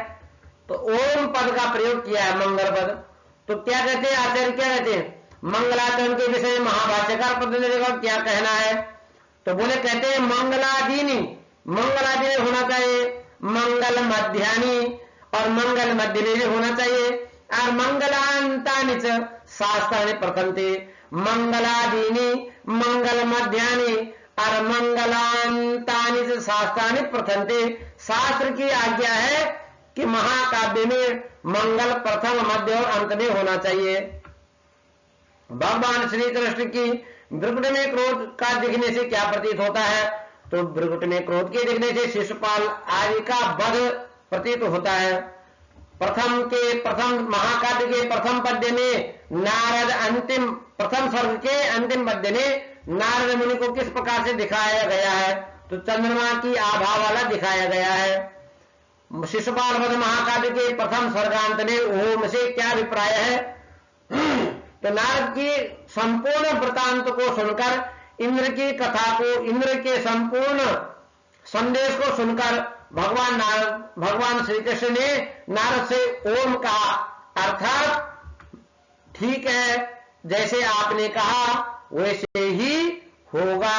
तो ओम पद का प्रयोग किया है, मंगल पद। तो क्या कहते हैं आचार्य, क्या कहते हैं? मंगलाचरण के विषय में महाभाष्यकार प्रतिनिधि का क्या कहना है? तो बोले, कहते हैं मंगलादीनी, मंगलादीनी होना चाहिए, मंगल मध्यानी और मंगल मध्य में भी होना चाहिए। और मंगलांतानि च शास्त्राणि प्रथन्ते। मंगलादीनी, मंगल मध्यानी और मंगलांतानि च शास्त्राणि प्रथन्ते। शास्त्र की आज्ञा है कि महाकाव्य में मंगल प्रथम, मध्य और अंत में होना चाहिए। भगवान श्री कृष्ण की भ्रुकुट में क्रोध का दिखने से क्या प्रतीत होता है? तो भ्रुकुट में क्रोध के दिखने से शिशुपाल आदि का वध प्रतीत होता है। प्रथम महाकाव्य के प्रथम पद्य में नारद अंतिम, प्रथम सर्ग के अंतिम पद्य में नारद मुनि को किस प्रकार से दिखाया गया है? तो चंद्रमा की आभा वाला दिखाया गया है। शिशुपाल वध महाकाव्य के प्रथम सर्गांत में ओम से क्या अभिप्राय है? तो नारद की संपूर्ण वृतांत को सुनकर, इंद्र की कथा को, इंद्र के संपूर्ण संदेश को सुनकर भगवान श्री कृष्ण ने नारद से ओम कहा, अर्थात ठीक है, जैसे आपने कहा वैसे ही होगा।